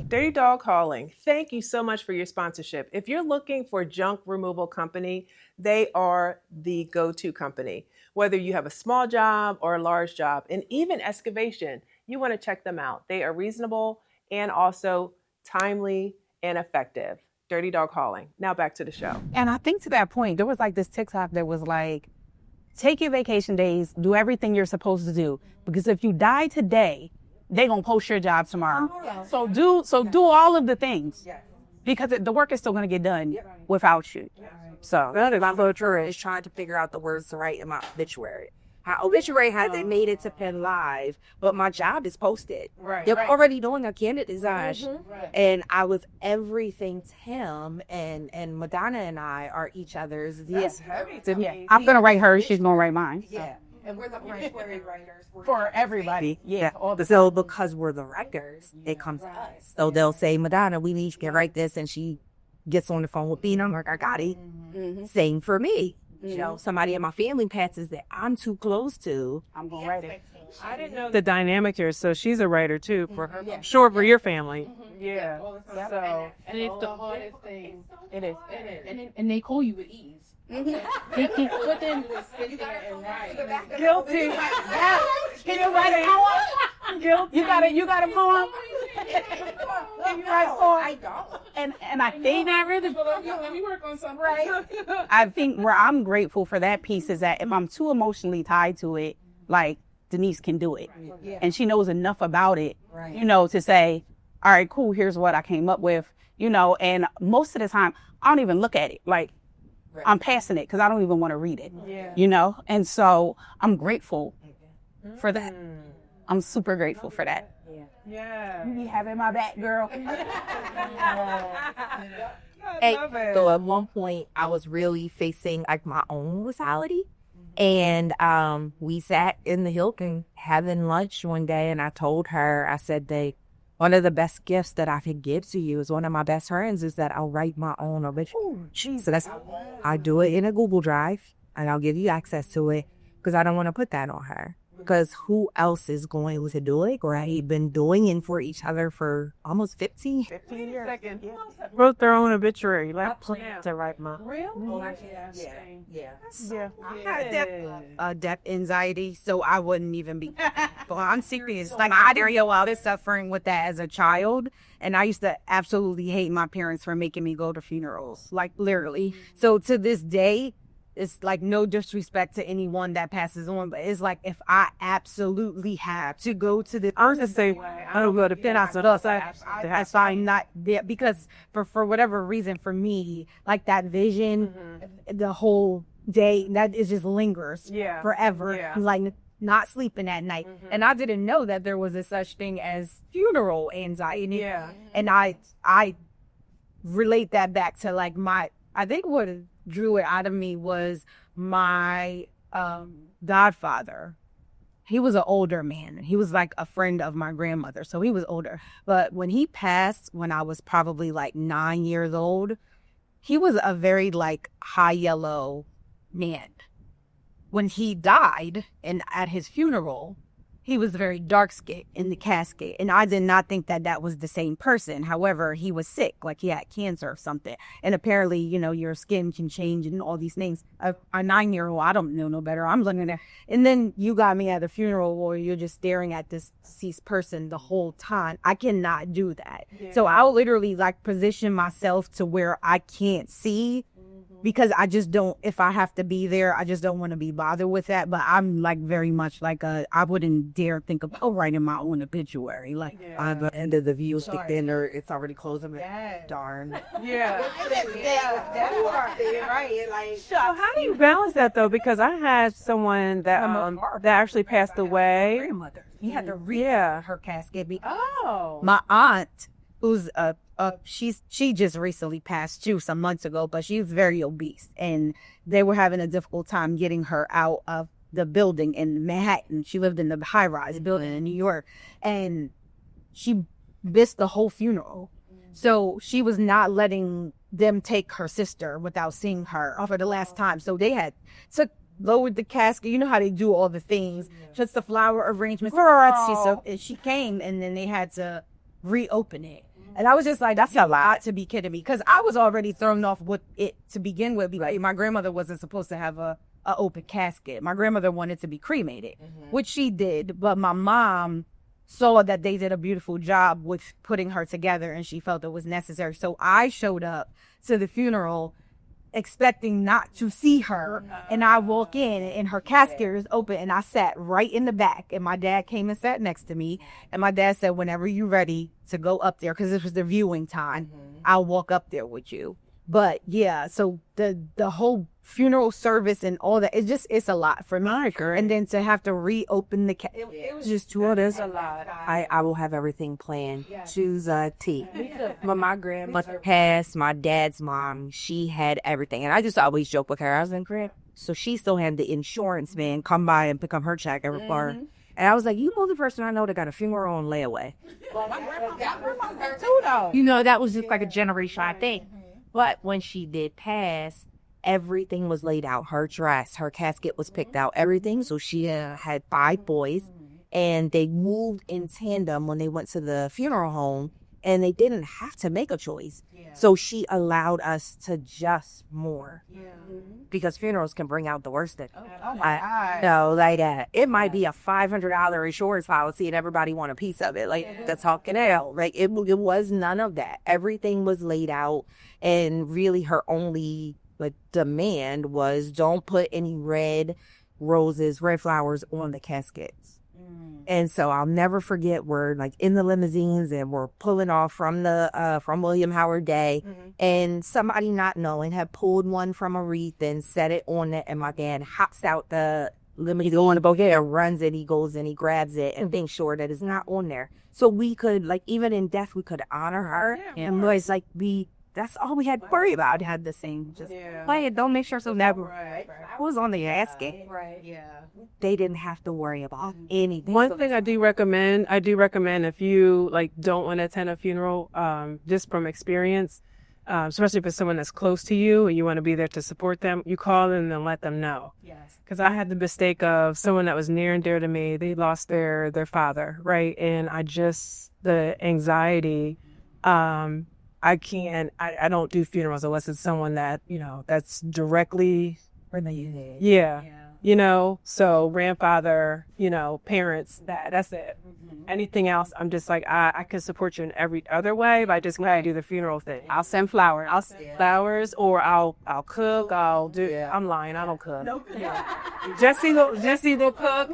Dirty Dog Calling. Thank you so much for your sponsorship. If you're looking for a junk removal company, they are the go-to company. Whether you have a small job or a large job, and even excavation, you want to check them out. They are reasonable and also timely and effective. Dirty Dog Calling. Now back to the show. And I think to that point, there was like this TikTok that was like, take your vacation days, do everything you're supposed to do. Because if you die today, they gonna post your job tomorrow. So do all of the things. Because the work is still gonna get done without you. So My literature is trying to figure out the words to write in my obituary. My obituary hasn't made it to Penn Live, but my job is posted. They're already doing a candidate and I was everything to him, and Madonna and I are each other's. I'm gonna write hers, she's gonna write mine. And we're the obituary writers For everybody. Yeah. So because we're the writers, it comes to us. So they'll say, Madonna, we need you to write this, and she gets on the phone with me, and I'm like, I got it. Same for me. You know, somebody in my family passes that I'm too close to. I'm gonna write it. I didn't know the dynamic here, so she's a writer too for her. I'm sure for your family. Yeah. So And it's the hardest thing. it is. And they call you with ease. Guilty. Can you write a poem? Guilty. You got a poem? Can you write a poem? I don't. And I think Let me work on something. right. I think where I'm grateful for that piece is that if I'm too emotionally tied to it, like Denise can do it. And she knows enough about it, you know, to say, all right, cool, here's what I came up with, you know, and most of the time I don't even look at it. Like I'm passing it because I don't even want to read it, you know? And so I'm grateful for that. I'm super grateful for that. Yeah. You be having my back, girl. So at one point, I was really facing like my own mortality. And we sat in the Hilton having lunch one day, and I told her, I said, one of the best gifts that I could give to you is one of my best friends is that I'll write my own obituary. So that's I do it in a Google Drive, and I'll give you access to it because I don't want to put that on her. Because who else is going to do it? Right? Been doing it for each other for almost 15 years. Wrote their own obituary. Like, I plan to write my. I had death anxiety, so I wouldn't even be. Well, I'm serious. Like I did all this suffering with that as a child, and I used to absolutely hate my parents for making me go to funerals, like literally. So to this day, it's like no disrespect to anyone that passes on, but it's like if I absolutely have to go to the I'm the same way. I don't go to funerals. that's fine, not there because for whatever reason, for me, like that vision, the whole day that is just lingers forever. I'm like not sleeping at night, and I didn't know that there was a such thing as funeral anxiety. And I relate that back to like I think what drew it out of me was my godfather. He was an older man. He was like a friend of my grandmother, so he was older. But when he passed, when I was probably like 9 years old, he was a very like high yellow man. When he died and at his funeral, he was very dark skinned in the casket. And I did not think that that was the same person. However, he was sick, like he had cancer or something. And apparently, you know, your skin can change and all these things. A 9-year-old, I don't know no better. I'm looking at, and then you got me at a funeral where you're just staring at this deceased person the whole time. I cannot do that. So I'll literally like position myself to where I can't see. Because I just don't, if I have to be there, I just don't want to be bothered with that. But I'm like very much like I wouldn't dare think about writing my own obituary. Like On the end of the view, stick dinner, it's already closing. Darn. So how do you balance that though? Because I had someone that actually passed away. grandmother. He had to read her casket. Oh. My aunt, who's she just recently passed too some months ago, but she was very obese, and they were having a difficult time getting her out of the building in Manhattan. She lived in the high-rise building in New York, and she missed the whole funeral. So she was not letting them take her sister without seeing her for the last time. So they had lowered the casket. You know how they do all the things, just the flower arrangements. She came, and then they had to reopen it. And I was just like, that's a lot to be kidding me. Because I was already thrown off with it to begin with. Like, my grandmother wasn't supposed to have a open casket. My grandmother wanted to be cremated, which she did. But my mom saw that they did a beautiful job with putting her together, and she felt it was necessary. So I showed up to the funeral expecting not to see her, and I walk in and her casket is open, and I sat right in the back, and my dad came and sat next to me, and my dad said, whenever you're ready to go up there, because this was the viewing time, I'll walk up there with you. But yeah, so the whole funeral service and all that, it's a lot for me. And then to have to reopen the it was just too much. It's a lot. I will have everything planned. Choose a T. When my grandmother passed, my dad's mom, she had everything. And I just always joke with her. I was like, Grandma. So she still had the insurance man come by and pick up her check every quarter. And I was like, you know the person I know that got a funeral on layaway. Well, my grandma got too, though. You know, that was just like a generational thing. But when she did pass, everything was laid out. Her dress, her casket was picked out, everything. So she had 5 boys, and they moved in tandem when they went to the funeral home. and they didn't have to make a choice. So she allowed us to just more. Because funerals can bring out the worst in it. No, like it might be a $500 insurance policy and everybody want a piece of it. Like that's talking out. Like it was none of that. Everything was laid out, and really her only like demand was don't put any red flowers on the caskets. And so I'll never forget, we're like in the limousines and we're pulling off from William Howard Day, and somebody not knowing had pulled one from a wreath and set it on it, and my dad hops out the limousine on the boat and runs it. He goes and he grabs it and makes sure that it's not on there. So we could, like, even in death, we could honor her. And it's like that's all we had to worry about. Had the same, just play it, don't make sure so never. I was on the asking. They didn't have to worry about anything. One thing I do recommend if you like don't want to attend a funeral, just from experience, especially if it's someone that's close to you and you want to be there to support them, you call them and let them know. Because I had the mistake of someone that was near and dear to me. They lost their father, right? And the anxiety, I don't do funerals unless it's someone that, that's directly, so grandfather, parents, that's it. Anything else, I'm just like, I can support you in every other way, but I just gotta do the funeral thing. I'll send flowers, or I'll cook, I'm lying, I don't cook. Jesse will cook.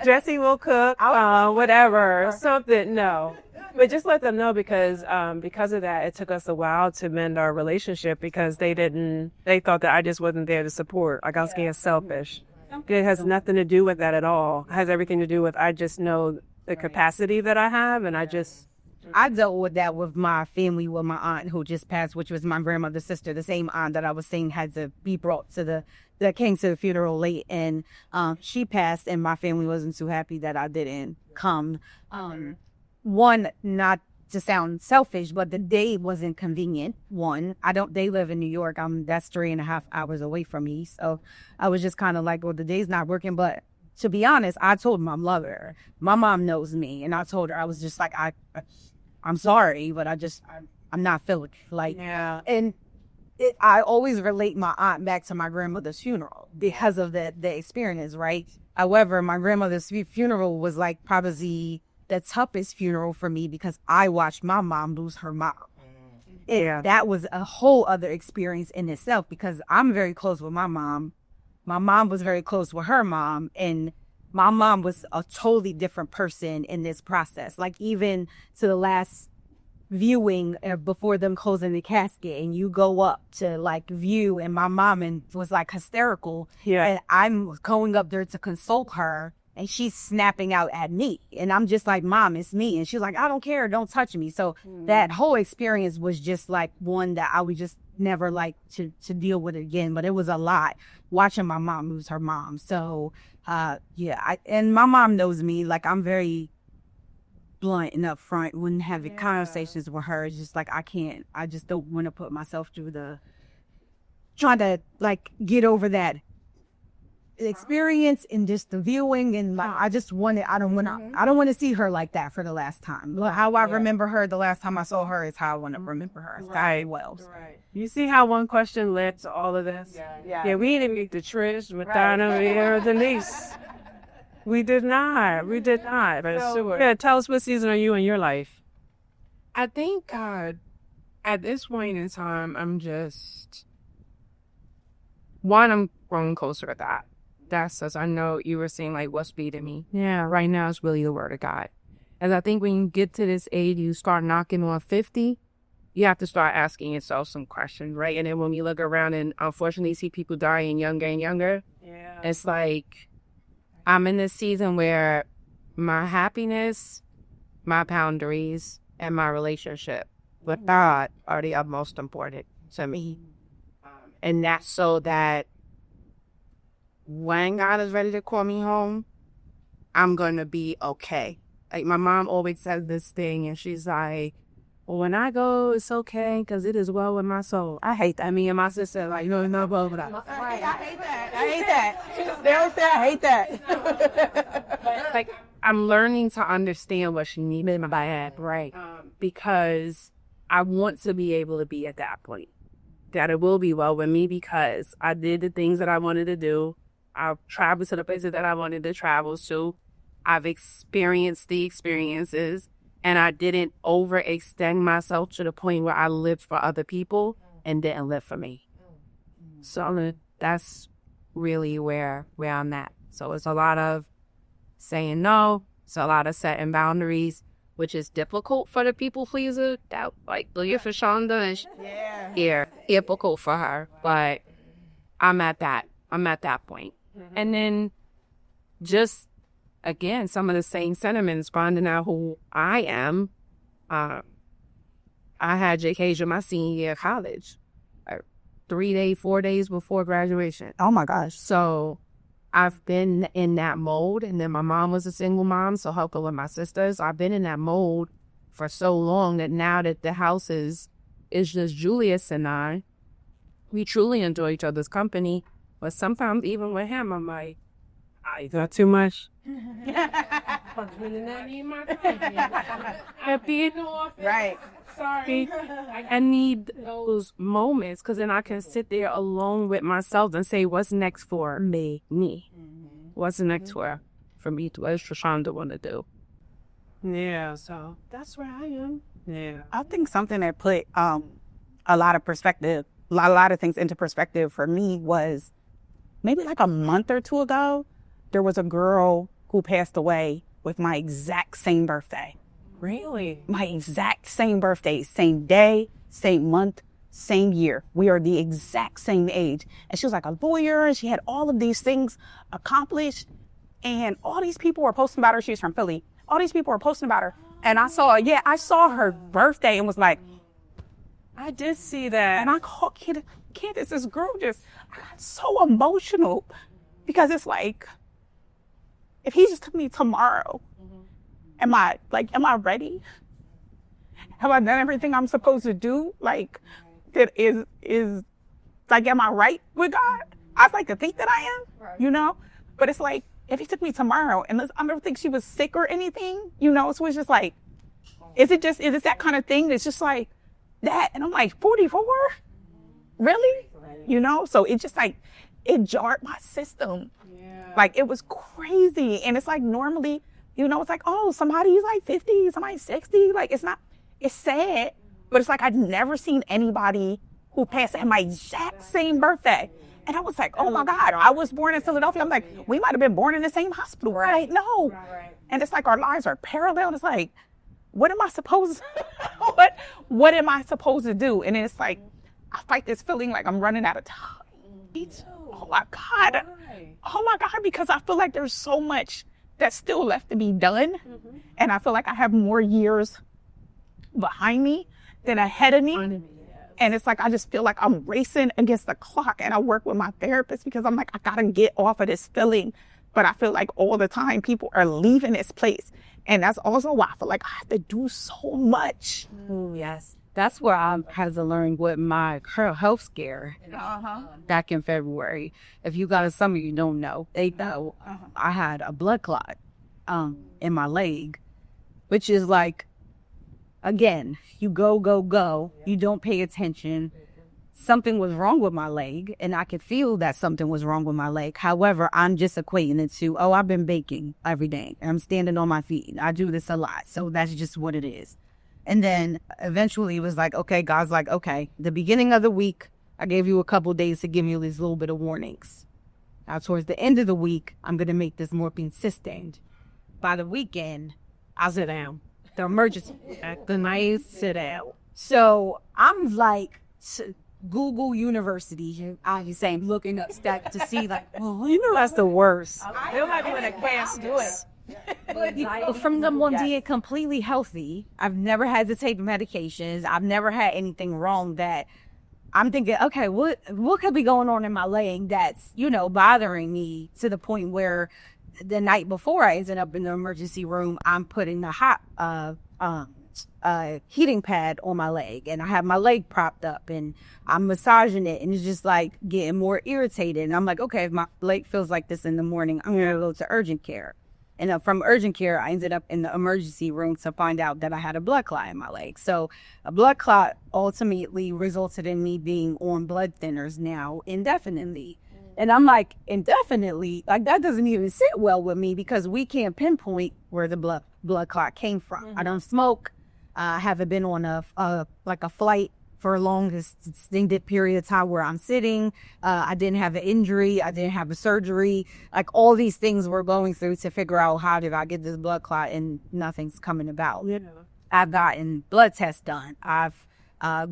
Jesse will cook, whatever, something, no. But just let them know, because of that, it took us a while to mend our relationship, because they thought that I just wasn't there to support. Like I was being selfish. It has nothing to do with that at all. It has everything to do with, I just know the capacity that I have, and I dealt with that with my family, with my aunt who just passed, which was my grandmother's sister, the same aunt that I was saying had to be brought to that came to the funeral late, and she passed, and my family wasn't too happy that I didn't come. One, not to sound selfish, but the day wasn't convenient. They live in New York. That's 3.5 hours away from me. So I was just kind of like, well, the day's not working. But to be honest, I told my mother, my mom knows me. And I told her, I was just like, I'm sorry, but I'm not feeling like, and I always relate my aunt back to my grandmother's funeral because of the experience, right? However, my grandmother's funeral was like probably the toughest funeral for me, because I watched my mom lose her mom. That was a whole other experience in itself, because I'm very close with my mom. My mom was very close with her mom, and my mom was a totally different person in this process. Like even to the last viewing before them closing the casket, and you go up to like view, and my mom was like hysterical. And I'm going up there to console her, and she's snapping out at me. And I'm just like, Mom, it's me. And she's like, I don't care. Don't touch me. So that whole experience was just like one that I would just never like to deal with again. But it was a lot watching my mom lose her mom. So, and my mom knows me. Like, I'm very blunt and upfront when having conversations with her. It's just like, I just don't want to put myself through trying to like get over that experience and just the viewing, and like I don't want to see her like that for the last time. How I remember her the last time I saw her is how I want to remember her. You see how one question led to all of this? We didn't meet the Trish with Donna or Denise. We did not, but sure. Tell us, what season are you in your life? I think at this point in time, I'm growing closer to that. That's as I know you were saying, like, what's beating me. Right now it's really the word of God. And I think when you get to this age, you start knocking on 50, you have to start asking yourself some questions, right? And then when you look around and unfortunately see people dying younger and younger, it's like I'm in this season where my happiness, my boundaries, and my relationship with God are the utmost important to me. And that's so that when God is ready to call me home, I'm going to be okay. Like my mom always says this thing, and she's like, well, when I go, it's okay because it is well with my soul. I hate that. Me and my sister, like, no, well with that. Right. I hate that. They always say I hate that. Like, I'm learning to understand what she needs by it, Right. because I want to be able to be at that point, that it will be well with me because I did the things that I wanted to do. I've traveled to the places that I wanted to travel to. I've experienced the experiences, and I didn't overextend myself to the point where I lived for other people and didn't live for me. So that's really where I'm at. So it's a lot of saying no. It's a lot of setting boundaries, which is difficult for the people pleaser. That like Leah for Shonda and difficult for her. But I'm at that point. And then just again, some of the same sentiments, finding out who I am. I had JK's my senior year of college, 4 days before graduation. Oh my gosh. So I've been in that mode. And then my mom was a single mom, so helping with my sisters. I've been in that mode for so long that now that the house is just Julius and I, we truly enjoy each other's company. But sometimes even with him, I'm like, I got too much. Right. Sorry. I need those moments because then I can sit there alone with myself and say, what's next for me? What's next for me? What does Shonda want to do? Yeah, so that's where I am. Yeah. I think something that put a lot of things into perspective for me was maybe like a month or two ago, there was a girl who passed away with my exact same birthday. Really? My exact same birthday, same day, same month, same year. We are the exact same age. And she was like a lawyer, and she had all of these things accomplished. And all these people were posting about her. She's from Philly. All these people were posting about her. And I saw her birthday and was like, I did see that. and I called Candace, this girl I got so emotional because it's like, if he just took me tomorrow, am I ready? Have I done everything I'm supposed to do? Like, that is like, am I right with God? I'd like to think that I am, But it's like, if he took me tomorrow, and I don't think she was sick or anything, so it's just like, is it that kind of thing? It's just like that. And I'm like, 44? Really? So it just like, it jarred my system. Yeah. Like, it was crazy. And it's like, normally, it's like, oh, somebody's like 50, somebody's 60. Like, it's sad, but it's like, I'd never seen anybody who passed at my exact same birthday. And I was like, oh my God, I was born in Philadelphia. I'm like, we might have been born in the same hospital, right? No. Right. And it's like, our lives are parallel. It's like, what am I supposed what am I supposed to do? And it's like, I fight this feeling like I'm running out of time. Me too. Oh my God. Why? Oh my God, because I feel like there's so much that's still left to be done. Mm-hmm. And I feel like I have more years behind me than ahead of me. And it's like, I just feel like I'm racing against the clock. And I work with my therapist because I'm like, I got to get off of this feeling. But I feel like all the time people are leaving this place. And that's also why I feel like I have to do so much. Yes. That's where I had to learn with my health scare back in February. If you guys, some of you don't know, they know I had a blood clot in my leg, which is like, again, you go, you don't pay attention. Something was wrong with my leg, and I could feel that something was wrong with my leg. However, I'm just equating it to, I've been baking every day. I'm standing on my feet. I do this a lot, so that's just what it is. And then eventually it was like, okay, God's like, okay, the beginning of the week, I gave you a couple days to give me these little bit of warnings. Now, towards the end of the week, I'm going to make this more consistent. By the weekend, I'll sit down. The emergency, the nice sit down. So I'm like, Google University. I was saying, looking up stats to see, like, that's the worst. They'll have you in a class do it. But from them one being completely healthy, I've never had to take medications. I've never had anything wrong that I'm thinking, okay, what could be going on in my leg that's, bothering me to the point where the night before I ended up in the emergency room, I'm putting the hot heating pad on my leg, and I have my leg propped up, and I'm massaging it, and it's just like getting more irritated. And I'm like, okay, if my leg feels like this in the morning, I'm gonna go to urgent care. And from urgent care, I ended up in the emergency room to find out that I had a blood clot in my leg. So a blood clot ultimately resulted in me being on blood thinners now indefinitely. And I'm like, indefinitely? Like, that doesn't even sit well with me because we can't pinpoint where the blood clot came from. I don't smoke. I haven't been on a flight for a long extended period of time where I'm sitting. I didn't have an injury. I didn't have a surgery. Like, all these things we're going through to figure out how did I get this blood clot, and nothing's coming about. Yeah. I've gotten blood tests done. I've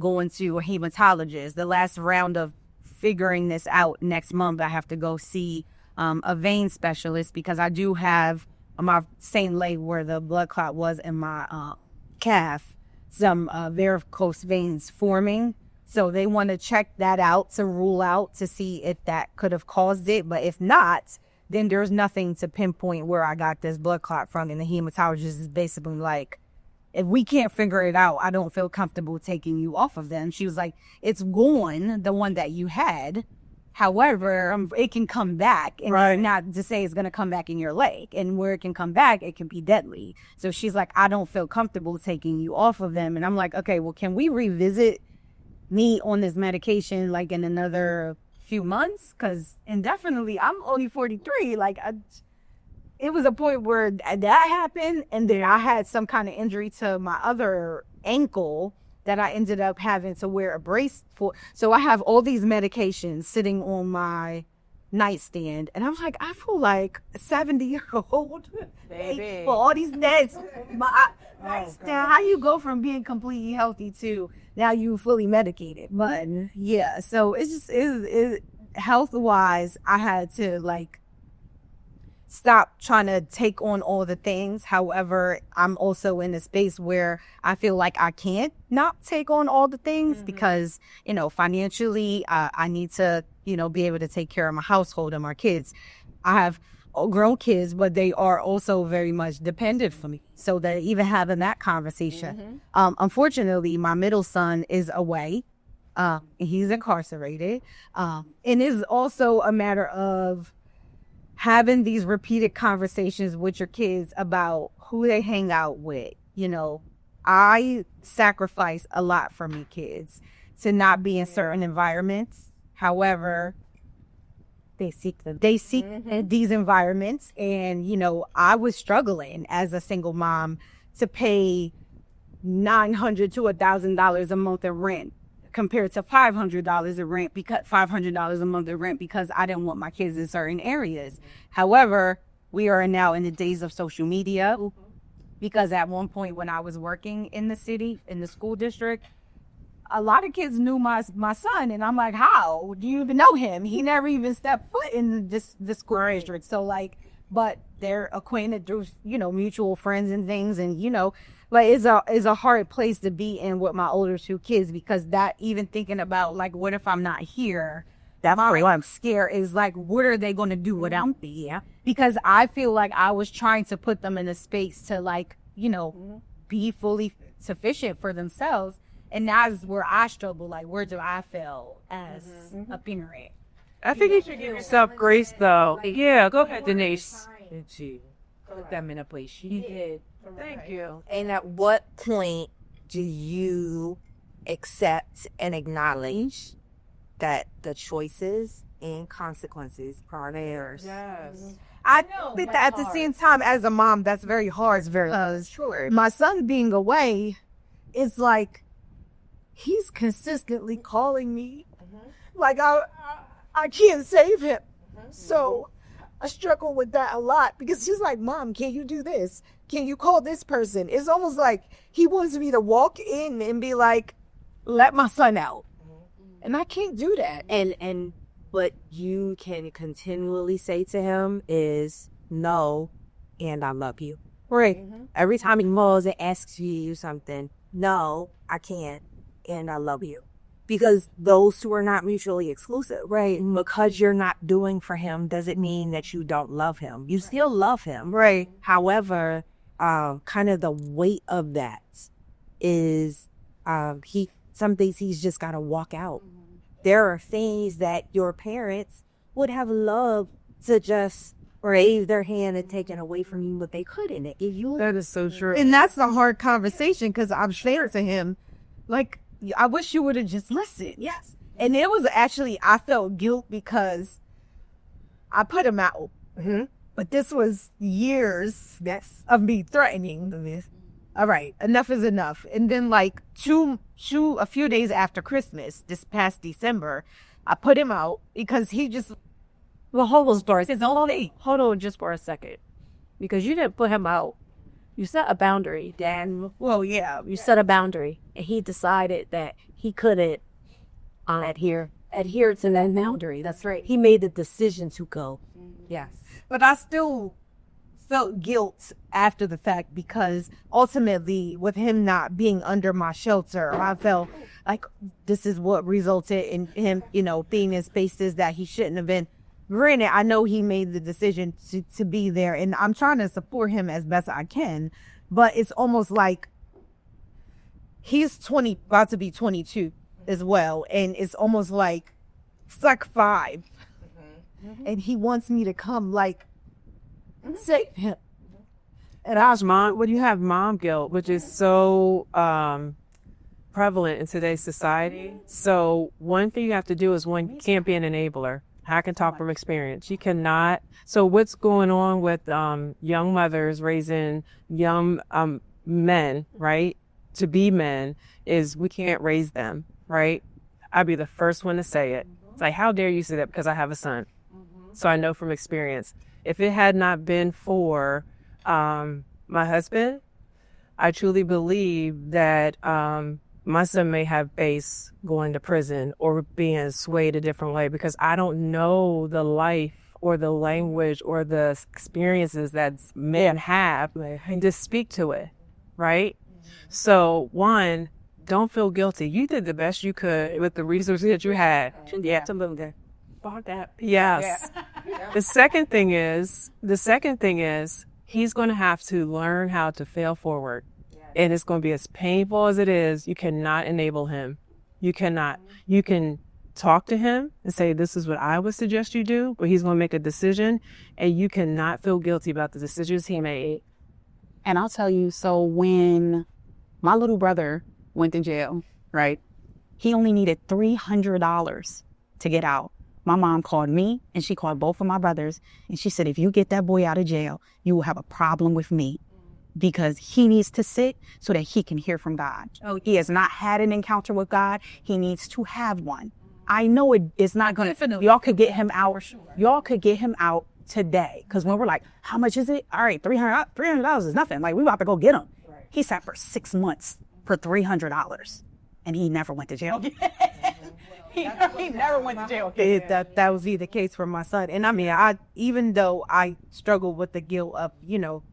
going to a hematologist. The last round of figuring this out next month, I have to go see a vein specialist because I do have my same leg where the blood clot was in my calf, some varicose veins forming. So they want to check that out to rule out to see if that could have caused it. But if not, then there's nothing to pinpoint where I got this blood clot from. And the hematologist is basically like, if we can't figure it out, I don't feel comfortable taking you off of them. She was like, it's gone, the one that you had. However, it can come back, and it's not to say it's going to come back in your leg. And where it can come back, it can be deadly. So she's like, I don't feel comfortable taking you off of them. And I'm like, okay, well, can we revisit me on this medication like in another few months? Because indefinitely, I'm only 43. Like, it was a point where that happened, and then I had some kind of injury to my other ankle that I ended up having to wear a brace for. So I have all these medications sitting on my nightstand, and I'm like, I feel like a 70-year-old Baby. for all these meds. Now, how you go from being completely healthy to now you fully medicated? But yeah, so it's just health wise, I had to like stop trying to take on all the things. However, I'm also in a space where I feel like I can't not take on all the things because, you know, financially, I need to, you know, be able to take care of my household and my kids. I have grown kids, but they are also very much dependent for me. So that even having that conversation, unfortunately, my middle son is away. He's incarcerated. And it's also a matter of having these repeated conversations with your kids about who they hang out with. You know, I sacrifice a lot for me kids to not be in certain environments. However, they seek these environments. And, you know, I was struggling as a single mom to pay $900 to $1,000 a month in rent, compared to $500 a rent, because $500 a month in rent, because I didn't want my kids in certain areas. However, we are now in the days of social media, because at one point when I was working in the city, in the school district, a lot of kids knew my son, and I'm like, how do you even know him? He never even stepped foot in this school district. So like, but they're acquainted through, you know, mutual friends and things, and you know. Like, it's a hard place to be in with my older two kids, because that, even thinking about, like, what if I'm not here? That's why I'm scared, is like, what are they going to do without me? Yeah. Because I feel like I was trying to put them in a space to, like, you know, be fully sufficient for themselves. And that's where I struggle. Like, where do I fail as a parent? I think you should give yourself grace, though. Yeah, go ahead, Denise. Put them in a place. She did. Thank you. And at what point do you accept and acknowledge that the choices and consequences are theirs? Yes. I know that at the same time, as a mom, that's very hard. It's very Sure. My son being away, it's like he's consistently calling me. Like I can't save him. So I struggle with that a lot, because he's like, Mom, can you do this? Can you call this person? It's almost like he wants me to walk in and be like, let my son out. And I can't do that. And what you can continually say to him is no, and I love you. Right. Every time he calls and asks you something, no, I can't, and I love you. Because those two are not mutually exclusive, right? Because you're not doing for him doesn't mean that you don't love him. You still love him, right? However, kind of the weight of that is some things he's just got to walk out. There are things that your parents would have loved to just raise their hand and take it away from you, but they couldn't. It gave you That is so true. And that's the hard conversation because I'm saying to him, like, I wish you would have just listened. yes. And it was actually, I felt guilt because I put him out. Mm-hmm. But this was years Yes. of me threatening this. All right, enough is enough. And then like a few days after Christmas, this past December, I put him out because he just, Well, hold on, Doris. Hold on just for a second. Because you didn't put him out. You set a boundary, Dan. well, yeah. You set a boundary, and he decided that he couldn't adhere to that boundary. That's right. He made the decision to go. Yes. But I still felt guilt after the fact because ultimately with him not being under my shelter, I felt like this is what resulted in him, being in spaces that he shouldn't have been. Granted, I know he made the decision to be there and I'm trying to support him as best I can, but it's almost like he's about to be 22 as well. And it's almost like, it's like 5. And he wants me to come save him. And when you have mom guilt, which is so prevalent in today's society. So one thing you have to do is you can't be an enabler. I can talk from experience. You cannot. So what's going on with young mothers raising young men, right? To be men is we can't raise them, right? I'd be the first one to say it. It's like, how dare you say that because I have a son? So I know from experience. If it had not been for my husband, I truly believe that my son may have faced going to prison or being swayed a different way because I don't know the life or the language or the experiences that men have to speak to it, right? So one, don't feel guilty. You did the best you could with the resources that you had. Yeah. Yes. Yeah. The second thing is he's going to have to learn how to fail forward. And it's going to be as painful as it is. You cannot enable him. You cannot. You can talk to him and say, this is what I would suggest you do, but he's going to make a decision and you cannot feel guilty about the decisions he made. And I'll tell you, so when my little brother went to jail, right, he only needed $300 to get out. My mom called me and she called both of my brothers. And she said, if you get that boy out of jail, you will have a problem with me because he needs to sit so that he can hear from God. Oh, he has not had an encounter with God. He needs to have one. I know it's not going to, y'all could get him out. Y'all could get him out today. Because when we're like, how much is it? All right, $300 is nothing. Like, we about to go get him. Right. He sat for 6 months for $300 and he never went to jail. He never went to jail. That would be the case for my son. And I mean, even though I struggle with the guilt of,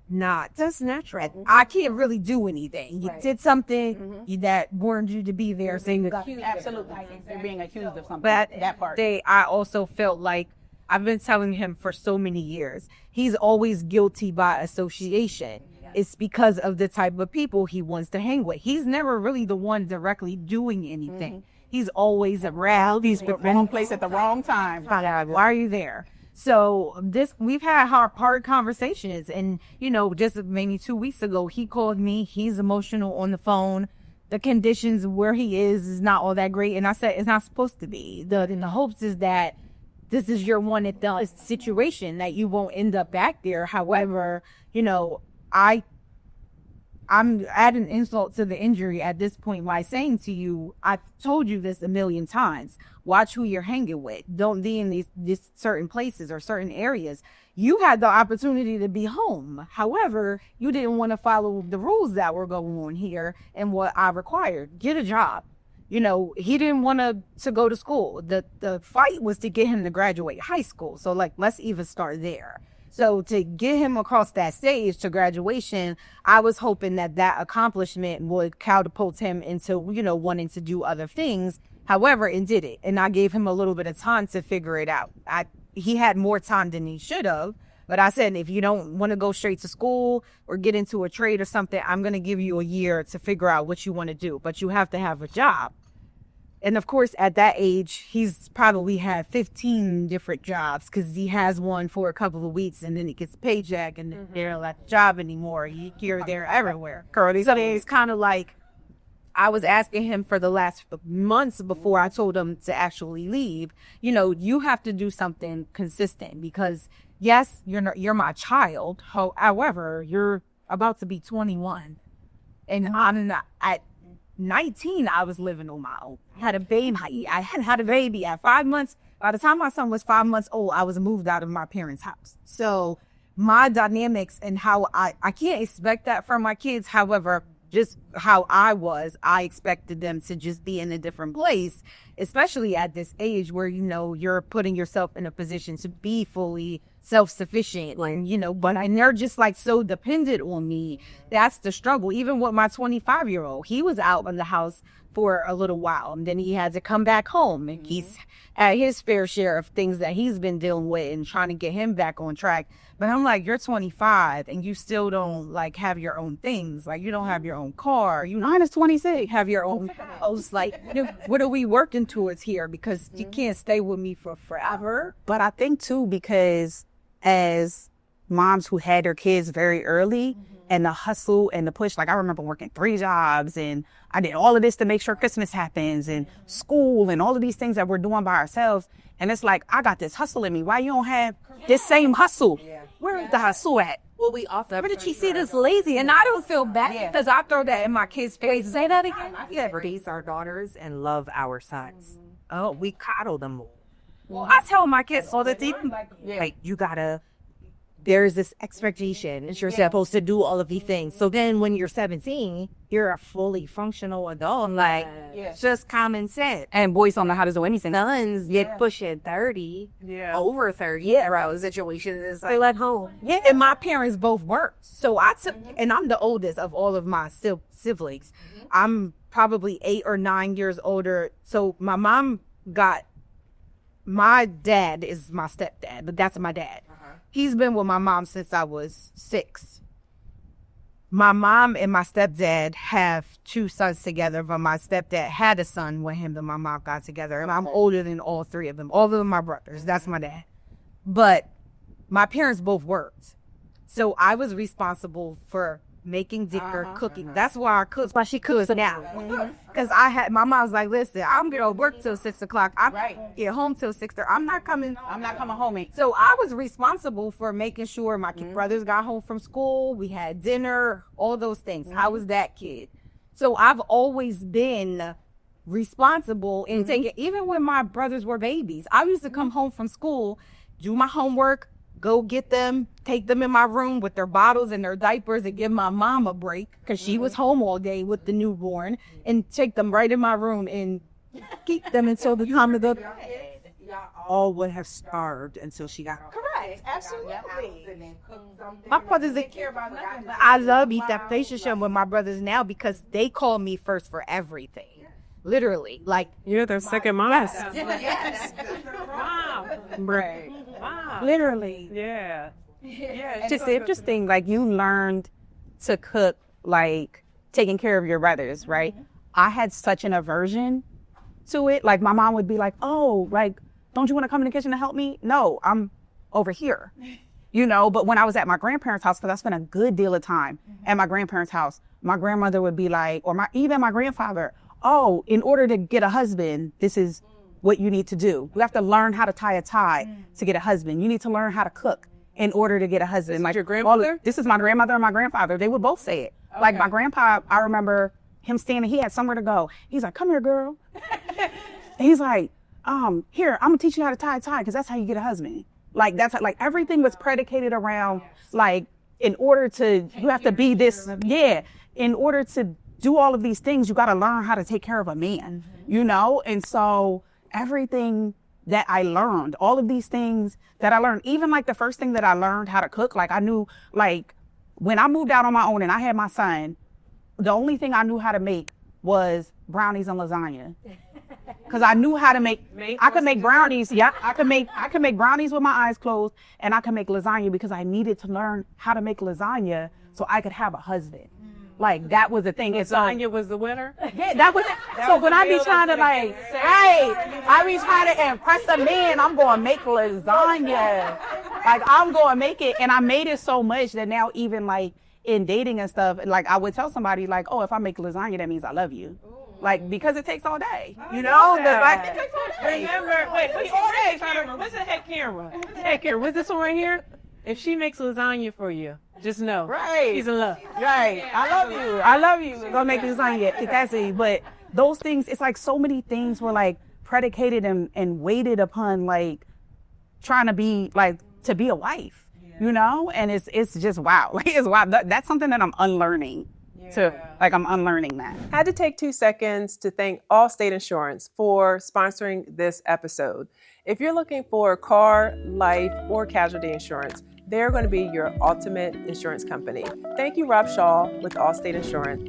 not. That's natural. I can't really do anything. You did something that warned you to be there, saying absolutely. You're being accused of something. But that part. I also felt like I've been telling him for so many years, he's always guilty by association. It's because of the type of people he wants to hang with. He's never really the one directly doing anything. He's always around. He's the wrong place at the wrong time. Why are you there? So we've had hard conversations, and just maybe 2 weeks ago, he called me. He's emotional on the phone. The conditions where he is not all that great, and I said it's not supposed to be. In the hopes is that this is your one and done situation that you won't end up back there. However, I'm adding insult to the injury at this point by saying to you, I've told you this a million times. Watch who you're hanging with. Don't be in these certain places or certain areas. You had the opportunity to be home. However, you didn't want to follow the rules that were going on here and what I required. Get a job. He didn't want to go to school. The fight was to get him to graduate high school. So let's even start there. So to get him across that stage to graduation, I was hoping that accomplishment would catapult him into, wanting to do other things. However, it didn't. And I gave him a little bit of time to figure it out. He had more time than he should have. But I said, if you don't want to go straight to school or get into a trade or something, I'm going to give you a year to figure out what you want to do. But you have to have a job. And of course, at that age, he's probably had 15 different jobs because he has one for a couple of weeks and then he gets a paycheck and then they're not at the job anymore. Here, there, everywhere. So it's kind of like I was asking him for the last months before I told him to actually leave. You know, you have to do something consistent because, yes, you're my child. However, you're about to be 21. And I'm not, at 19, I was living on my own. I had a baby. I had a baby at 5 months. By the time my son was 5 months old, I was moved out of my parents' house. So my dynamics and how I can't expect that from my kids. However, just how I expected them to just be in a different place, especially at this age where, you know, you're putting yourself in a position to be fully self-sufficient, and, you know, and they're just like so dependent on me. That's the struggle. Even with my 25-year-old, he was out in the house for a little while and then he had to come back home and he's at his fair share of things that he's been dealing with and trying to get him back on track. But I'm like, you're 25 and you still don't like have your own things. Like you don't have your own car. Mine is 26. Have your own house. Like, what are we working towards here? Because you can't stay with me for forever. But I think too, because as moms who had their kids very early and the hustle and the push, like I remember working 3 jobs and I did all of this to make sure Christmas happens and school and all of these things that we're doing by ourselves. And it's like, I got this hustle in me. Why you don't have this same hustle? Where is the hustle at? Well, we often. Where did she see this lazy? And I don't feel bad because I throw that in my kids' face. Say that again. We raise our daughters and love our sons. Oh, we coddle them more. Well, I tell my kids all the time, Like, you gotta, there's this expectation that you're supposed to do all of these things. So then when you're 17, you're a fully functional adult. Like, it's just common sense. And boys don't know how to do anything. Sons get pushing 30, over 30. Situation is like, Still at home. yeah, and my parents both worked. So I took, and I'm the oldest of all of my siblings. I'm probably 8 or 9 years older. So my dad is my stepdad, but that's my dad. He's been with my mom since I was 6. My mom and my stepdad have 2 sons together, but my stepdad had a son with him that my mom got together. And I'm older than all 3 of them. All of them are brothers. That's my dad. But my parents both worked. So I was responsible for making dinner, cooking. That's why I cook. Why she cooks now. Because my mom was like, listen, I'm going to work till 6 o'clock. I get home till 6:30. I'm not coming home. So I was responsible for making sure my brothers got home from school. We had dinner, all those things. I was that kid. So I've always been responsible in taking, even when my brothers were babies, I used to come home from school, do my homework, go get them, take them in my room with their bottles and their diapers and give my mom a break because she was home all day with the newborn, and take them right in my room and keep them until the time of the all would have starved until she got home. Correct, absolutely. My brothers didn't care about nothing. I love that relationship with my brothers now because they call me first for everything. Literally, like You're their second mom. yes. Right. Wow. Literally. Yeah. It's just interesting. Like you learned to cook, like taking care of your brothers, right? I had such an aversion to it. Like my mom would be like, oh, like, don't you want to come in the kitchen to help me? No, I'm over here, you know? But when I was at my grandparents' house, because I spent a good deal of time at my grandparents' house, my grandmother would be like, or even my grandfather, oh, in order to get a husband, this is what you need to do. You have to learn how to tie a tie to get a husband. You need to learn how to cook in order to get a husband. Like your grandmother? This is my grandmother and my grandfather. They would both say it. Okay. Like my grandpa, I remember him standing, he had somewhere to go. He's like, come here, girl. He's like, here, I'm gonna teach you how to tie a tie because that's how you get a husband. Like that's how, like everything was predicated around like in order to, you have to be this, in order to do all of these things, you got to learn how to take care of a man, you know? And so everything that I learned, all of these things that I learned, even like the first thing that I learned how to cook, like I knew, like when I moved out on my own and I had my son, the only thing I knew how to make was brownies and lasagna. Cause I knew how to I could make brownies. Yeah, I could make brownies with my eyes closed, and I could make lasagna because I needed to learn how to make lasagna so I could have a husband. Like that was the thing. It's like, Lasagna was the winner. yeah, that was. So when I be trying to like, right, I be trying to impress a man. I'm going to make lasagna. Like I'm going to make it, and I made it so much that now even like in dating and stuff, like I would tell somebody like, oh, if I make lasagna, that means I love you. Like because it takes all day, you know. Like it takes all day. Remember, wait, all day. What's the head camera? Head camera. What's this one right here? If she makes lasagna for you, just know, Right. she's in love. Right. I love you. I love you. Gonna make lasagna. That's it. But those things, it's like so many things were like predicated and weighted upon like trying to be like to be a wife, you know? And it's just wow. Like it's wow. That's something that I'm unlearning. I'm unlearning that. Had to take 2 seconds to thank Allstate Insurance for sponsoring this episode. If you're looking for car, life, or casualty insurance, they're going to be your ultimate insurance company. Thank you, Rob Shaw with Allstate Insurance.